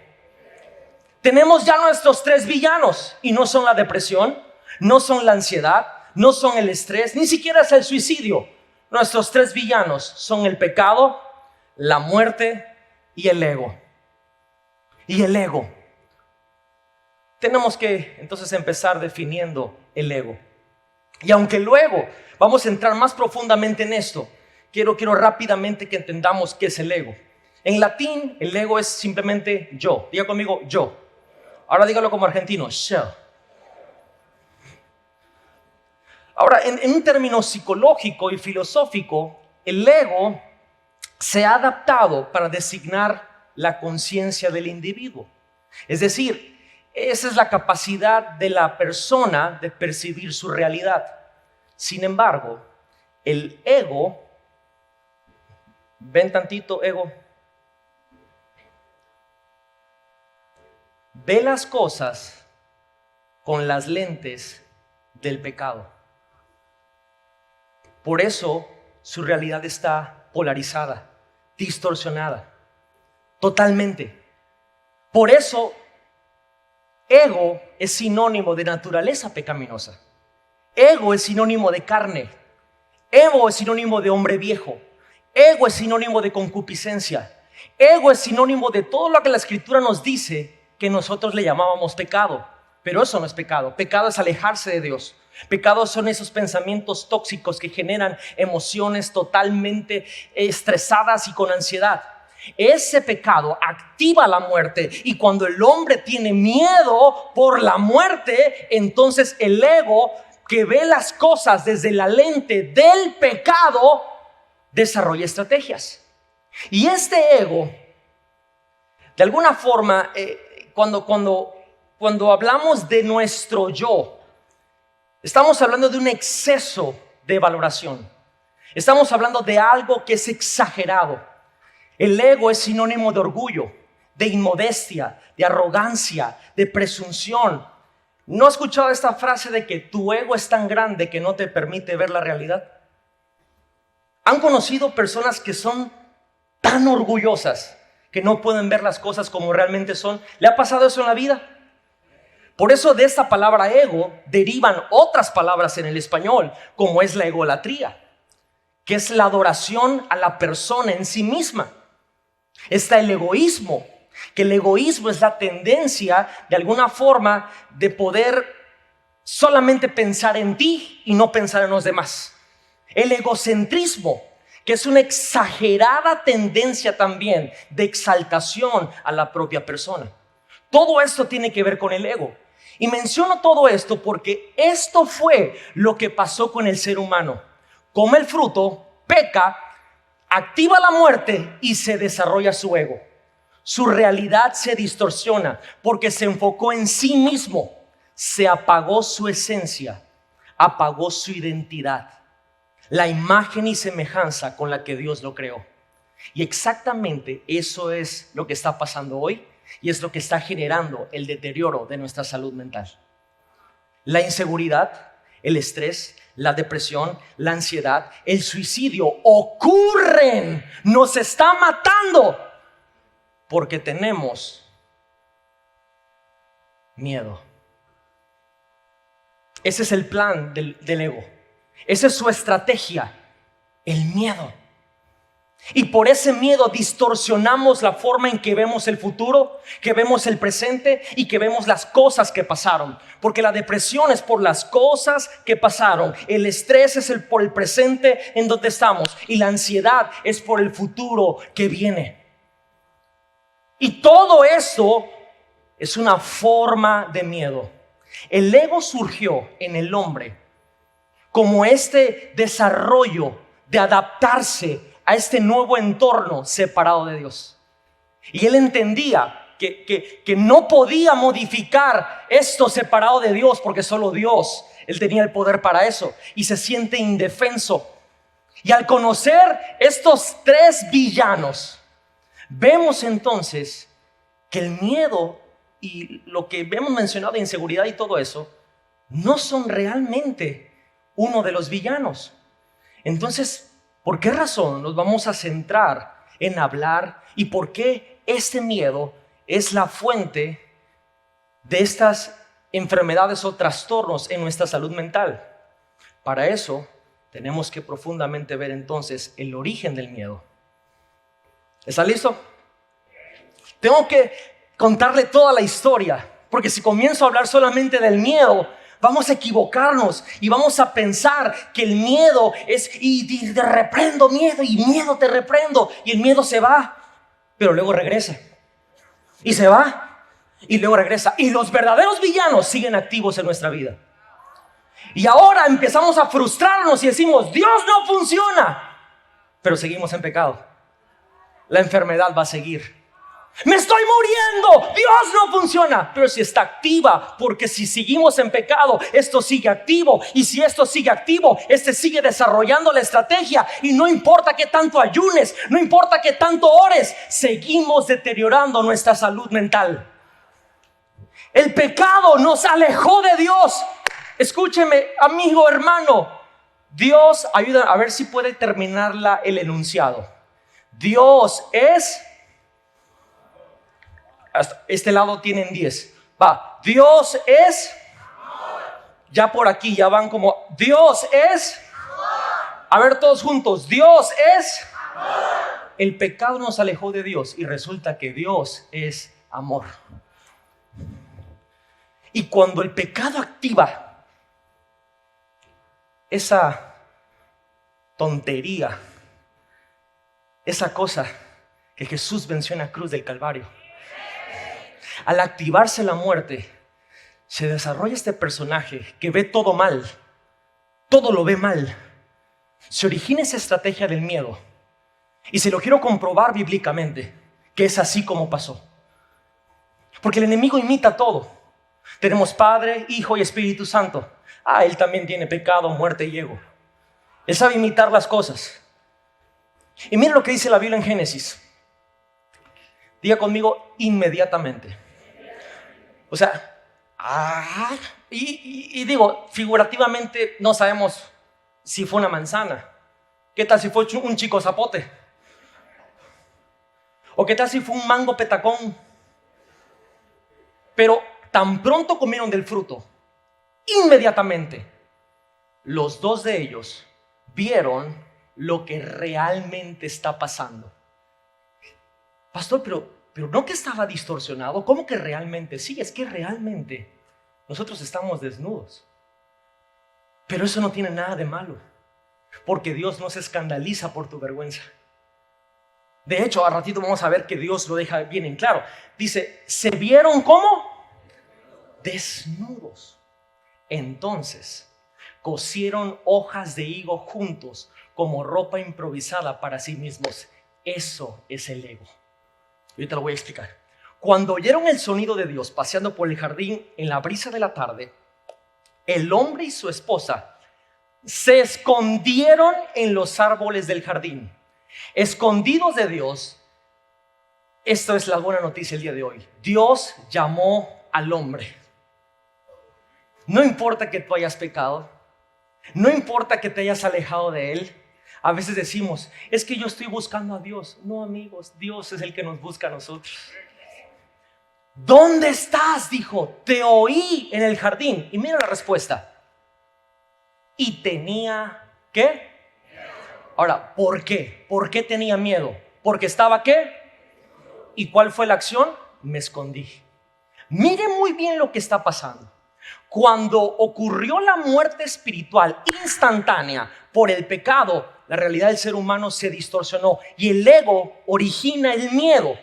Tenemos ya nuestros 3 villanos, y no son la depresión, no son la ansiedad, no son el estrés, ni siquiera es el suicidio. Nuestros 3 villanos son el pecado, la muerte y el ego. Y el ego. Tenemos que entonces empezar definiendo el ego. Y aunque luego vamos a entrar más profundamente en esto, quiero rápidamente que entendamos qué es el ego. En latín, el ego es simplemente yo. Diga conmigo, yo. Ahora dígalo como argentino, yo. Ahora, en un término psicológico y filosófico, el ego se ha adaptado para designar la conciencia del individuo. Es decir, esa es la capacidad de la persona de percibir su realidad. Sin embargo, el ego, ven tantito, ego, ve las cosas con las lentes del pecado. Por eso su realidad está polarizada, distorsionada, totalmente. Por eso ego es sinónimo de naturaleza pecaminosa. Ego es sinónimo de carne. Ego es sinónimo de hombre viejo. Ego es sinónimo de concupiscencia. Ego es sinónimo de todo lo que la Escritura nos dice que nosotros le llamábamos pecado. Pero eso no es pecado. Pecado es alejarse de Dios. Pecados son esos pensamientos tóxicos que generan emociones totalmente estresadas y con ansiedad. Ese pecado activa la muerte, y cuando el hombre tiene miedo por la muerte, entonces el ego, que ve las cosas desde la lente del pecado, desarrolla estrategias. Y este ego, de alguna forma, cuando hablamos de nuestro yo, estamos hablando de un exceso de valoración. Estamos hablando de algo que es exagerado. El ego es sinónimo de orgullo, de inmodestia, de arrogancia, de presunción. ¿No has escuchado esta frase de que tu ego es tan grande que no te permite ver la realidad? ¿Han conocido personas que son tan orgullosas que no pueden ver las cosas como realmente son? ¿Le ha pasado eso en la vida? Por eso de esta palabra ego derivan otras palabras en el español, como es la egolatría, que es la adoración a la persona en sí misma. Está el egoísmo, que el egoísmo es la tendencia de alguna forma de poder solamente pensar en ti y no pensar en los demás. El egocentrismo, que es una exagerada tendencia también de exaltación a la propia persona. Todo esto tiene que ver con el ego. Y menciono todo esto porque esto fue lo que pasó con el ser humano. Come el fruto, peca, activa la muerte y se desarrolla su ego. Su realidad se distorsiona porque se enfocó en sí mismo. Se apagó su esencia, apagó su identidad, la imagen y semejanza con la que Dios lo creó. Y exactamente eso es lo que está pasando hoy y es lo que está generando el deterioro de nuestra salud mental. La inseguridad, el estrés, la depresión, la ansiedad, el suicidio ocurren, nos está matando porque tenemos miedo. Ese es el plan del ego. Esa es su estrategia, el miedo. Y por ese miedo distorsionamos la forma en que vemos el futuro, que vemos el presente y que vemos las cosas que pasaron. Porque la depresión es por las cosas que pasaron. El estrés es por el presente en donde estamos. Y la ansiedad es por el futuro que viene. Y todo eso es una forma de miedo. El ego surgió en el hombre como este desarrollo de adaptarse a este nuevo entorno separado de Dios. Y él entendía que no podía modificar esto separado de Dios porque solo Dios, él tenía el poder para eso. Y se siente indefenso. Y al conocer estos tres villanos, vemos entonces que el miedo y lo que hemos mencionado de inseguridad y todo eso no son realmente uno de los villanos. Entonces, ¿por qué razón nos vamos a centrar en hablar y por qué este miedo es la fuente de estas enfermedades o trastornos en nuestra salud mental? Para eso tenemos que profundamente ver entonces el origen del miedo. ¿Está listo? Tengo que contarle toda la historia, porque si comienzo a hablar solamente del miedo, vamos a equivocarnos y vamos a pensar que el miedo es y te reprendo miedo y miedo te reprendo y el miedo se va, pero luego regresa y se va y luego regresa y los verdaderos villanos siguen activos en nuestra vida. Y ahora empezamos a frustrarnos y decimos, Dios no funciona, pero seguimos en pecado. La enfermedad va a seguir. Me estoy muriendo, Dios no funciona, pero si está activa, porque si seguimos en pecado, esto sigue activo, y si esto sigue activo, sigue desarrollando la estrategia, y no importa que tanto ayunes, no importa que tanto ores, seguimos deteriorando nuestra salud mental. El pecado nos alejó de Dios. Escúcheme, amigo, hermano, Dios, ayuda a ver si puede terminar el enunciado. Dios es... Hasta este lado tienen 10. Va, Dios es amor. Ya por aquí ya van como Dios es amor. A ver todos juntos, Dios es amor. El pecado nos alejó de Dios y resulta que Dios es amor. Y cuando el pecado activa esa tontería, esa cosa que Jesús venció en la cruz del Calvario, al activarse la muerte, se desarrolla este personaje que ve todo mal, todo lo ve mal. Se origina esa estrategia del miedo y se lo quiero comprobar bíblicamente, que es así como pasó. Porque el enemigo imita todo. Tenemos Padre, Hijo y Espíritu Santo. Él también tiene pecado, muerte y ego. Él sabe imitar las cosas. Y miren lo que dice la Biblia en Génesis. Diga conmigo, inmediatamente. O sea, y digo, figurativamente no sabemos si fue una manzana, ¿Qué tal si fue un chico zapote? ¿O qué tal si fue un mango petacón? Pero tan pronto comieron del fruto, inmediatamente, los dos de ellos vieron lo que realmente está pasando. Pastor, pero no que estaba distorsionado. ¿Cómo que realmente? Sí, es que realmente nosotros estamos desnudos. Pero eso no tiene nada de malo, porque Dios no se escandaliza por tu vergüenza. De hecho, a ratito vamos a ver que Dios lo deja bien en claro. Dice, ¿se vieron cómo? Desnudos. Entonces, cosieron hojas de higo juntos como ropa improvisada para sí mismos. Eso es el ego. Yo te lo voy a explicar. Cuando oyeron el sonido de Dios paseando por el jardín en la brisa de la tarde, el hombre y su esposa se escondieron en los árboles del jardín. Escondidos de Dios. Esto es la buena noticia el día de hoy. Dios llamó al hombre. No importa que tú hayas pecado, no importa que te hayas alejado de Él. A veces decimos, es que yo estoy buscando a Dios. No, amigos, Dios es el que nos busca a nosotros. ¿Dónde estás? Dijo, te oí en el jardín. Y mira la respuesta. Y tenía, ¿qué? Ahora, ¿por qué? ¿Por qué tenía miedo? ¿Porque estaba qué? ¿Y cuál fue la acción? Me escondí. Mire muy bien lo que está pasando. Cuando ocurrió la muerte espiritual instantánea por el pecado, la realidad del ser humano se distorsionó y el ego origina el miedo.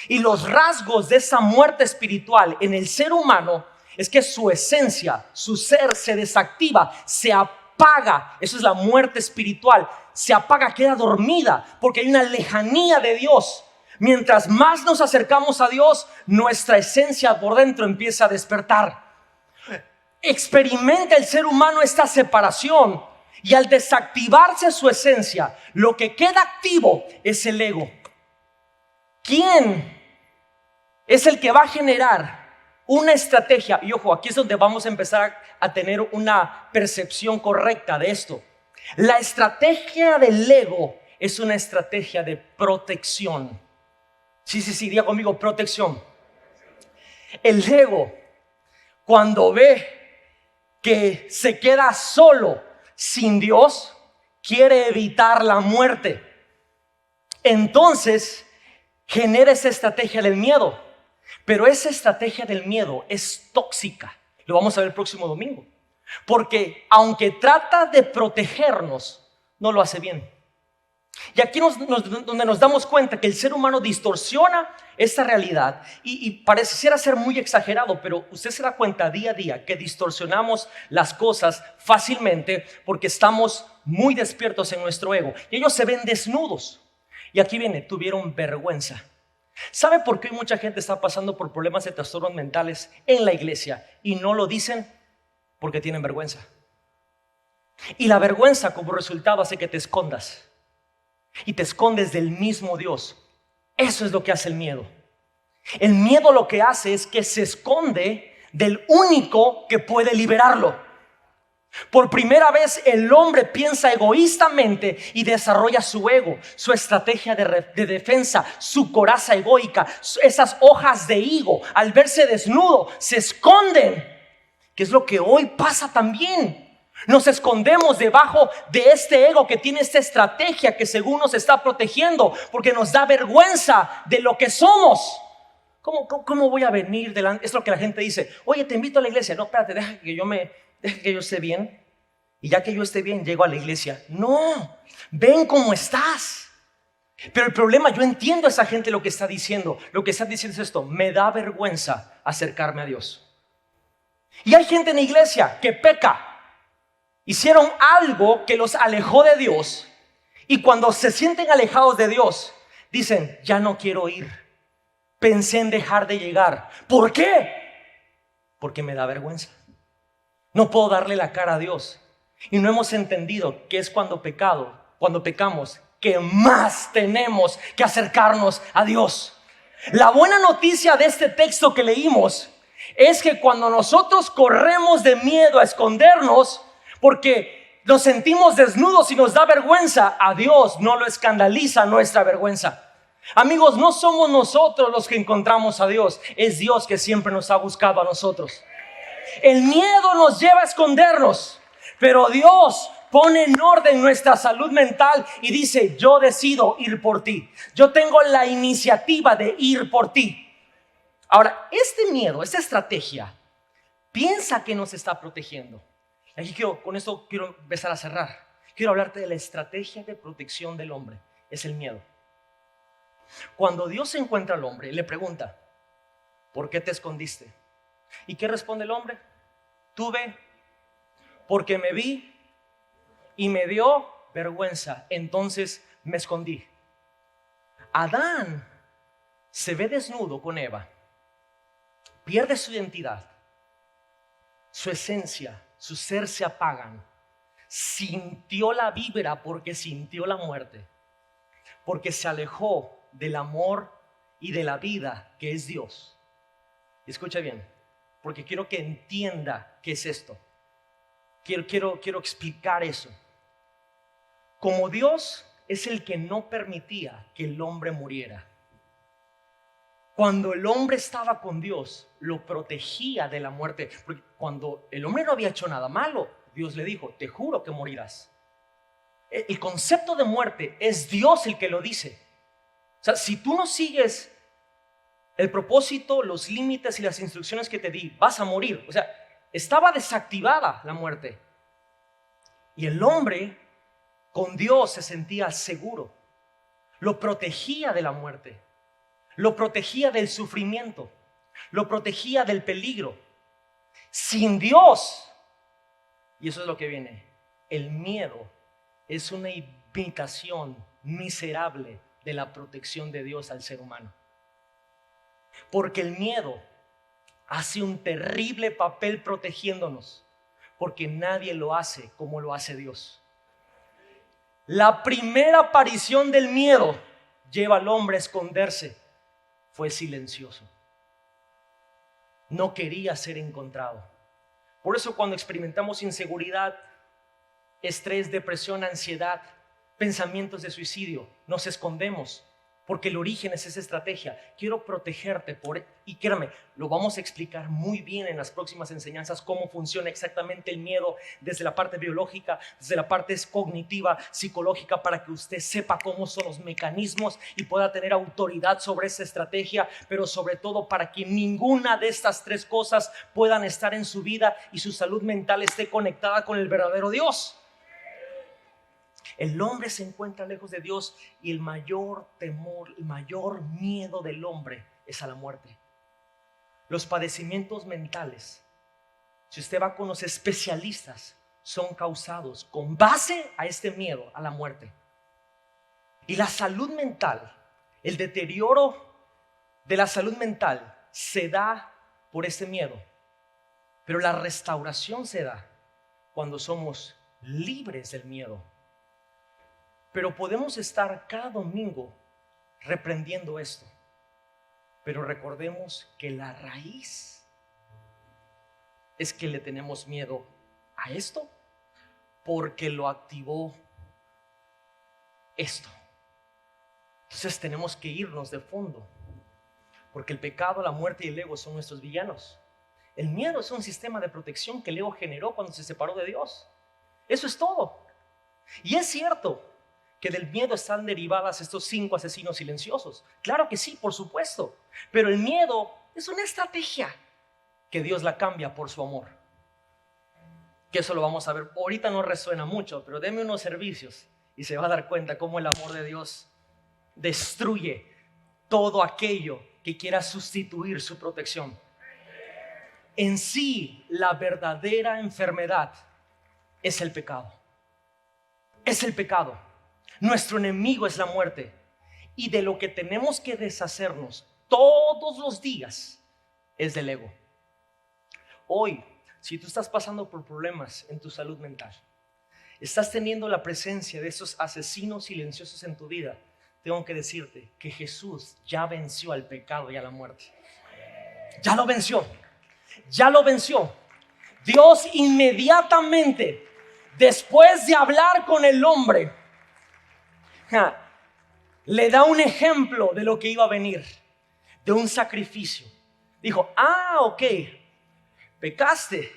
Y los rasgos de esa muerte espiritual en el ser humano es que su esencia, su ser se desactiva, se apaga. Eso es la muerte espiritual. Se apaga, queda dormida porque hay una lejanía de Dios. Mientras más nos acercamos a Dios, nuestra esencia por dentro empieza a despertar. Experimenta el ser humano esta separación y al desactivarse su esencia, lo que queda activo es el ego. ¿Quién es el que va a generar una estrategia? Y ojo, aquí es donde vamos a empezar a tener una percepción correcta de esto. La estrategia del ego es una estrategia de protección. Sí, diga conmigo, protección. El ego, cuando ve que se queda solo sin Dios, quiere evitar la muerte. Entonces genera esa estrategia del miedo. Pero esa estrategia del miedo es tóxica. Lo vamos a ver el próximo domingo. Porque aunque trata de protegernos, no lo hace bien. Y aquí donde nos damos cuenta que el ser humano distorsiona esta realidad y pareciera ser muy exagerado, pero usted se da cuenta día a día que distorsionamos las cosas fácilmente porque estamos muy despiertos en nuestro ego. Y ellos se ven desnudos. Y aquí viene, tuvieron vergüenza. ¿Sabe por qué mucha gente está pasando por problemas de trastornos mentales en la iglesia y no lo dicen? Porque tienen vergüenza. Y la vergüenza como resultado hace que te escondas. Y te escondes del mismo Dios. Eso es lo que hace el miedo. El miedo lo que hace es que se esconde del único que puede liberarlo. Por primera vez el hombre piensa egoístamente y desarrolla su ego, su estrategia de defensa, su coraza egoica, esas hojas de higo. Al verse desnudo se esconden, que es lo que hoy pasa también. Nos escondemos debajo de este ego que tiene esta estrategia que según nos está protegiendo, porque nos da vergüenza de lo que somos. ¿Cómo voy a venir delante? Es lo que la gente dice. Oye, te invito a la iglesia. No, espérate, deja que yo esté bien. Y ya que yo esté bien, llego a la iglesia. No, ven como estás. Pero el problema, yo entiendo a esa gente lo que está diciendo. Lo que está diciendo es esto: me da vergüenza acercarme a Dios. Y hay gente en la iglesia que peca. Hicieron algo que los alejó de Dios. Y cuando se sienten alejados de Dios, dicen, ya no quiero ir. Pensé en dejar de llegar. ¿Por qué? Porque me da vergüenza. No puedo darle la cara a Dios. Y no hemos entendido que es cuando pecamos, que más tenemos que acercarnos a Dios. La buena noticia de este texto que leímos es que cuando nosotros corremos de miedo a escondernos, porque Nos sentimos desnudos y nos da vergüenza. A Dios no lo escandaliza nuestra vergüenza. Amigos, no somos nosotros los que encontramos a Dios. Es Dios que siempre nos ha buscado a nosotros. El miedo nos lleva a escondernos, pero Dios pone en orden nuestra salud mental y dice: yo decido ir por ti. Yo tengo la iniciativa de ir por ti. Ahora, este miedo, esta estrategia, piensa que nos está protegiendo. Aquí con esto quiero empezar a cerrar. Quiero hablarte de la estrategia de protección del hombre. Es el miedo. Cuando Dios encuentra al hombre, le pregunta: ¿por qué te escondiste? ¿Y qué responde el hombre? Tuve, porque me vi y me dio vergüenza, entonces me escondí. Adán se ve desnudo con Eva, pierde su identidad, su esencia, su ser se apagan. Sintió la vibra porque sintió la muerte, porque se alejó del amor y de la vida que es Dios. Escucha bien, porque quiero que entienda qué es esto. Quiero explicar eso. Como Dios es el que no permitía que el hombre muriera. Cuando el hombre estaba con Dios, lo protegía de la muerte. Porque cuando el hombre no había hecho nada malo, Dios le dijo: te juro que morirás. El concepto de muerte es Dios el que lo dice. O sea, si tú no sigues el propósito, los límites y las instrucciones que te di, vas a morir. O sea, estaba desactivada la muerte. Y el hombre con Dios se sentía seguro. Lo protegía de la muerte. Lo protegía del sufrimiento. Lo protegía del peligro. Sin Dios, y eso es lo que viene, el miedo es una imitación miserable de la protección de Dios al ser humano. Porque el miedo hace un terrible papel protegiéndonos, porque nadie lo hace como lo hace Dios. La primera aparición del miedo lleva al hombre a esconderse. Fue silencioso. No quería ser encontrado. Por eso cuando experimentamos inseguridad, estrés, depresión, ansiedad, pensamientos de suicidio, nos escondemos, porque el origen es esa estrategia. Quiero protegerte y créame, lo vamos a explicar muy bien en las próximas enseñanzas, cómo funciona exactamente el miedo desde la parte biológica, desde la parte cognitiva, psicológica, para que usted sepa cómo son los mecanismos y pueda tener autoridad sobre esa estrategia, pero sobre todo para que ninguna de estas tres cosas puedan estar en su vida y su salud mental esté conectada con el verdadero Dios. El hombre se encuentra lejos de Dios y el mayor temor, el mayor miedo del hombre es a la muerte. Los padecimientos mentales, si usted va con los especialistas, son causados con base a este miedo a la muerte. Y la salud mental, el deterioro de la salud mental se da por este miedo, pero la restauración se da cuando somos libres del miedo. Pero podemos estar cada domingo reprendiendo esto. Pero recordemos que la raíz es que le tenemos miedo a esto porque lo activó esto. Entonces tenemos que irnos de fondo, porque el pecado, la muerte y el ego son nuestros villanos. El miedo es un sistema de protección que el ego generó cuando se separó de Dios. Eso es todo. Y es cierto que del miedo están derivadas estos 5 asesinos silenciosos. Claro que sí, por supuesto. Pero el miedo es una estrategia que Dios la cambia por su amor. Que eso lo vamos a ver. Ahorita no resuena mucho, pero deme unos servicios y se va a dar cuenta cómo el amor de Dios destruye todo aquello que quiera sustituir su protección. En sí, la verdadera enfermedad es el pecado. Es el pecado. Nuestro enemigo es la muerte. Y de lo que tenemos que deshacernos todos los días es del ego. Hoy, si tú estás pasando por problemas en tu salud mental, estás teniendo la presencia de esos asesinos silenciosos en tu vida, tengo que decirte que Jesús ya venció al pecado y a la muerte. Ya lo venció. Ya lo venció. Dios inmediatamente después de hablar con el hombre, le da un ejemplo de lo que iba a venir, de un sacrificio. Dijo, ok, pecaste,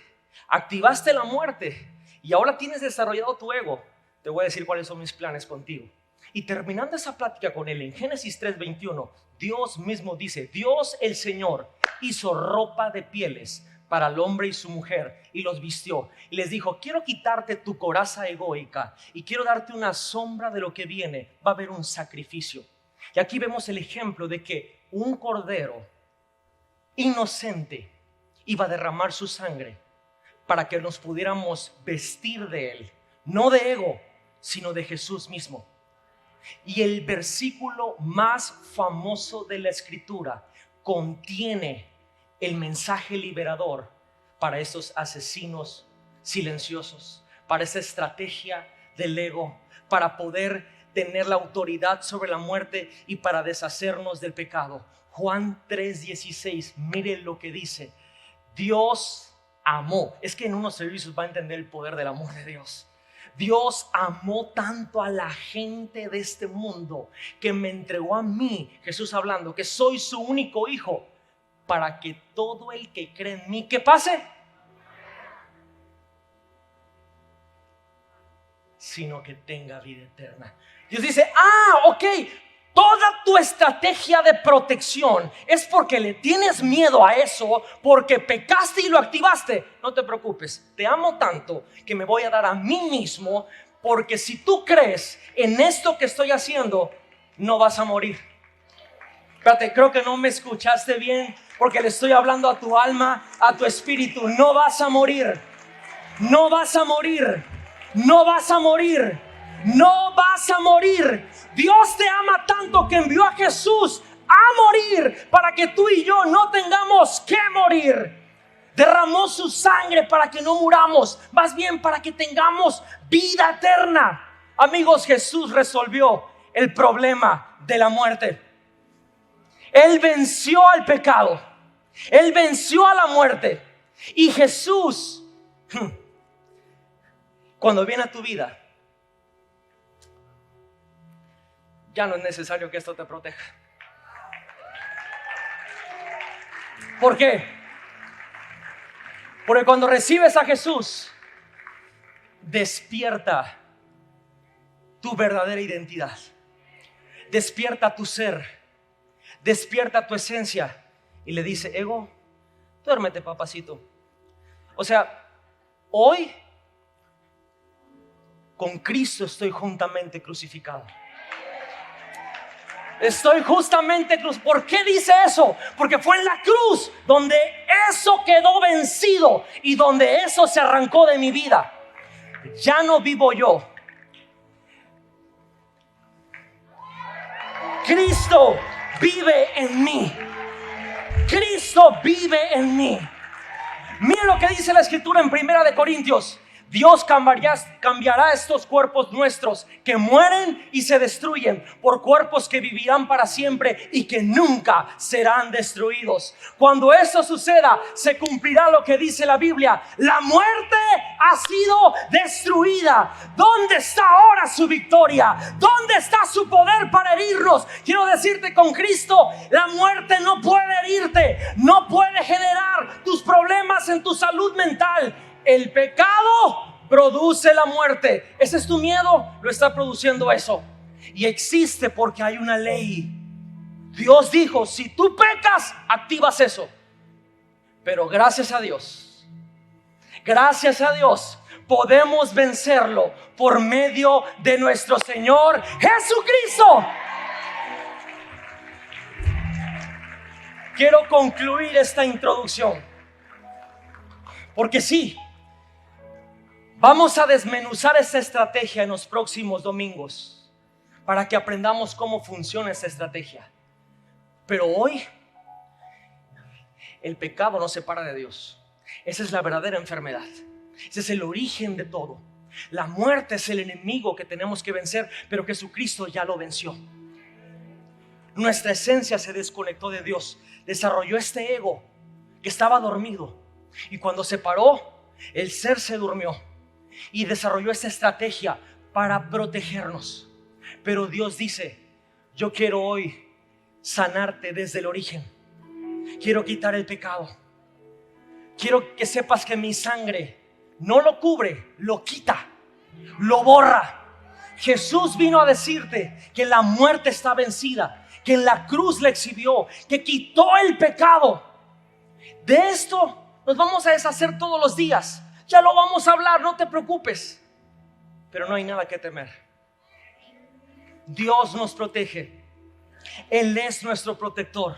activaste la muerte y ahora tienes desarrollado tu ego. Te voy a decir cuáles son mis planes contigo. Y terminando esa plática con él en Génesis 3:21, Dios mismo dice, Dios el Señor hizo ropa de pieles para el hombre y su mujer y los vistió y les dijo, quiero quitarte tu coraza egoica y quiero darte una sombra de lo que viene. Va a haber un sacrificio. Y aquí vemos el ejemplo de que un cordero inocente iba a derramar su sangre para que nos pudiéramos vestir de él, no de ego, sino de Jesús mismo. Y el versículo más famoso de la Escritura contiene el mensaje liberador para esos asesinos silenciosos, para esa estrategia del ego, para poder tener la autoridad sobre la muerte y para deshacernos del pecado. Juan 3:16, mire lo que dice. Dios amó. Es que en unos servicios va a entender el poder del amor de Dios. Dios amó tanto a la gente de este mundo que me entregó a mí, Jesús hablando, que soy su único hijo, para que todo el que cree en mí, ¿qué pase? Sino que tenga vida eterna. Dios dice, ok, toda tu estrategia de protección es porque le tienes miedo a eso, porque pecaste y lo activaste. No te preocupes, te amo tanto que me voy a dar a mí mismo, porque si tú crees en esto que estoy haciendo, no vas a morir. Espérate, creo que no me escuchaste bien, porque le estoy hablando a tu alma, a tu espíritu. No vas a morir, no vas a morir, no vas a morir, no vas a morir. Dios te ama tanto que envió a Jesús a morir para que tú y yo no tengamos que morir. Derramó su sangre para que no muramos, más bien para que tengamos vida eterna. Amigos, Jesús resolvió el problema de la muerte. Él venció al pecado, Él venció a la muerte. Y Jesús, cuando viene a tu vida, ya no es necesario que esto te proteja. ¿Por qué? Porque cuando recibes a Jesús, despierta tu verdadera identidad, despierta tu ser, despierta tu esencia y le dice, ego, duérmete, papacito. O sea, hoy con Cristo estoy juntamente crucificado. Estoy justamente crucificado. ¿Por qué dice eso? Porque fue en la cruz donde eso quedó vencido y donde eso se arrancó de mi vida. Ya no vivo yo. Cristo vive en mí. Cristo vive en mí. Miren lo que dice la Escritura en 1 Corintios. Dios cambiará estos cuerpos nuestros que mueren y se destruyen por cuerpos que vivirán para siempre y que nunca serán destruidos. Cuando eso suceda, se cumplirá lo que dice la Biblia: la muerte ha sido destruida. ¿Dónde está ahora su victoria? ¿Dónde está su poder para herirnos? Quiero decirte, con Cristo la muerte no puede herirte, no puede generar tus problemas en tu salud mental. El pecado produce la muerte. Ese es tu miedo, lo está produciendo eso. Y existe porque hay una ley. Dios dijo, si tú pecas, activas eso. Pero gracias a Dios, podemos vencerlo por medio de nuestro Señor Jesucristo. Quiero concluir esta introducción, porque sí, vamos a desmenuzar esta estrategia en los próximos domingos para que aprendamos cómo funciona esta estrategia. Pero hoy el pecado nos separa de Dios. Esa es la verdadera enfermedad. Ese es el origen de todo. La muerte es el enemigo que tenemos que vencer, pero Jesucristo ya lo venció. Nuestra esencia se desconectó de Dios. Desarrolló este ego que estaba dormido. Y cuando se paró, el ser se durmió. y desarrolló esta estrategia para protegernos. Pero Dios dice, yo quiero hoy sanarte desde el origen. Quiero quitar el pecado. Quiero que sepas que mi sangre no lo cubre, lo quita, lo borra. Jesús vino a decirte que la muerte está vencida, que en la cruz le exhibió, que quitó el pecado. De esto nos vamos a deshacer todos los días. Ya lo vamos a hablar, no te preocupes. Pero no hay nada que temer. Dios nos protege. Él es nuestro protector.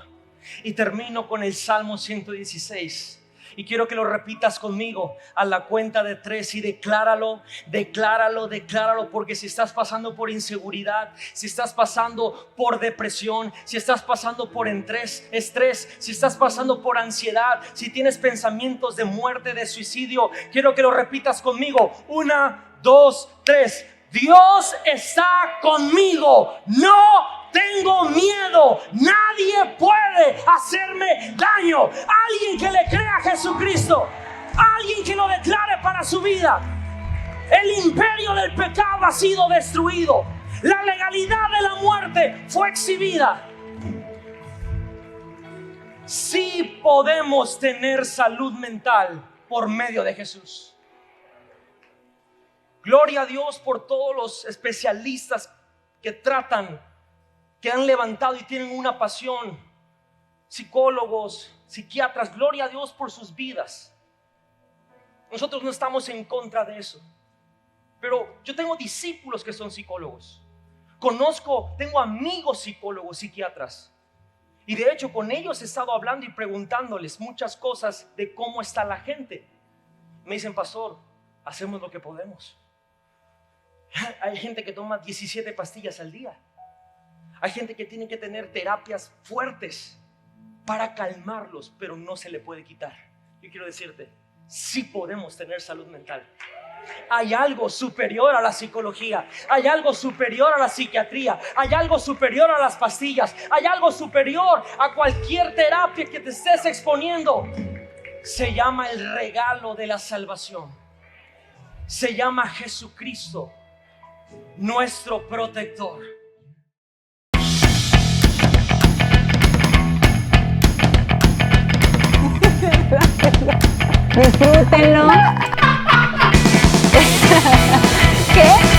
Y termino con el Salmo 116. Y quiero que lo repitas conmigo a la cuenta de 3 y decláralo, decláralo, decláralo. Porque si estás pasando por inseguridad, si estás pasando por depresión, si estás pasando por estrés, si estás pasando por ansiedad, si tienes pensamientos de muerte, de suicidio, quiero que lo repitas conmigo. 1, 2, 3. Dios está conmigo. No tengo miedo. Nadie puede hacerme daño. Alguien que le crea a Jesucristo, alguien que lo declare para su vida. El imperio del pecado ha sido destruido. La legalidad de la muerte fue exhibida. Sí podemos tener salud mental por medio de Jesús. Gloria a Dios por todos los especialistas que tratan, que han levantado y tienen una pasión. Psicólogos, psiquiatras, gloria a Dios por sus vidas. Nosotros no estamos en contra de eso. Pero yo tengo discípulos que son psicólogos. Tengo amigos psicólogos, psiquiatras. Y de hecho con ellos he estado hablando y preguntándoles muchas cosas de cómo está la gente. Me dicen, pastor, hacemos lo que podemos. Hay gente que toma 17 pastillas al día. Hay gente que tiene que tener terapias fuertes para calmarlos, pero no se le puede quitar. Yo quiero decirte, sí podemos tener salud mental. Hay algo superior a la psicología, hay algo superior a la psiquiatría, hay algo superior a las pastillas, hay algo superior a cualquier terapia que te estés exponiendo. Se llama el regalo de la salvación. Se llama Jesucristo, nuestro protector.
Disfrútenlo. ¿Qué?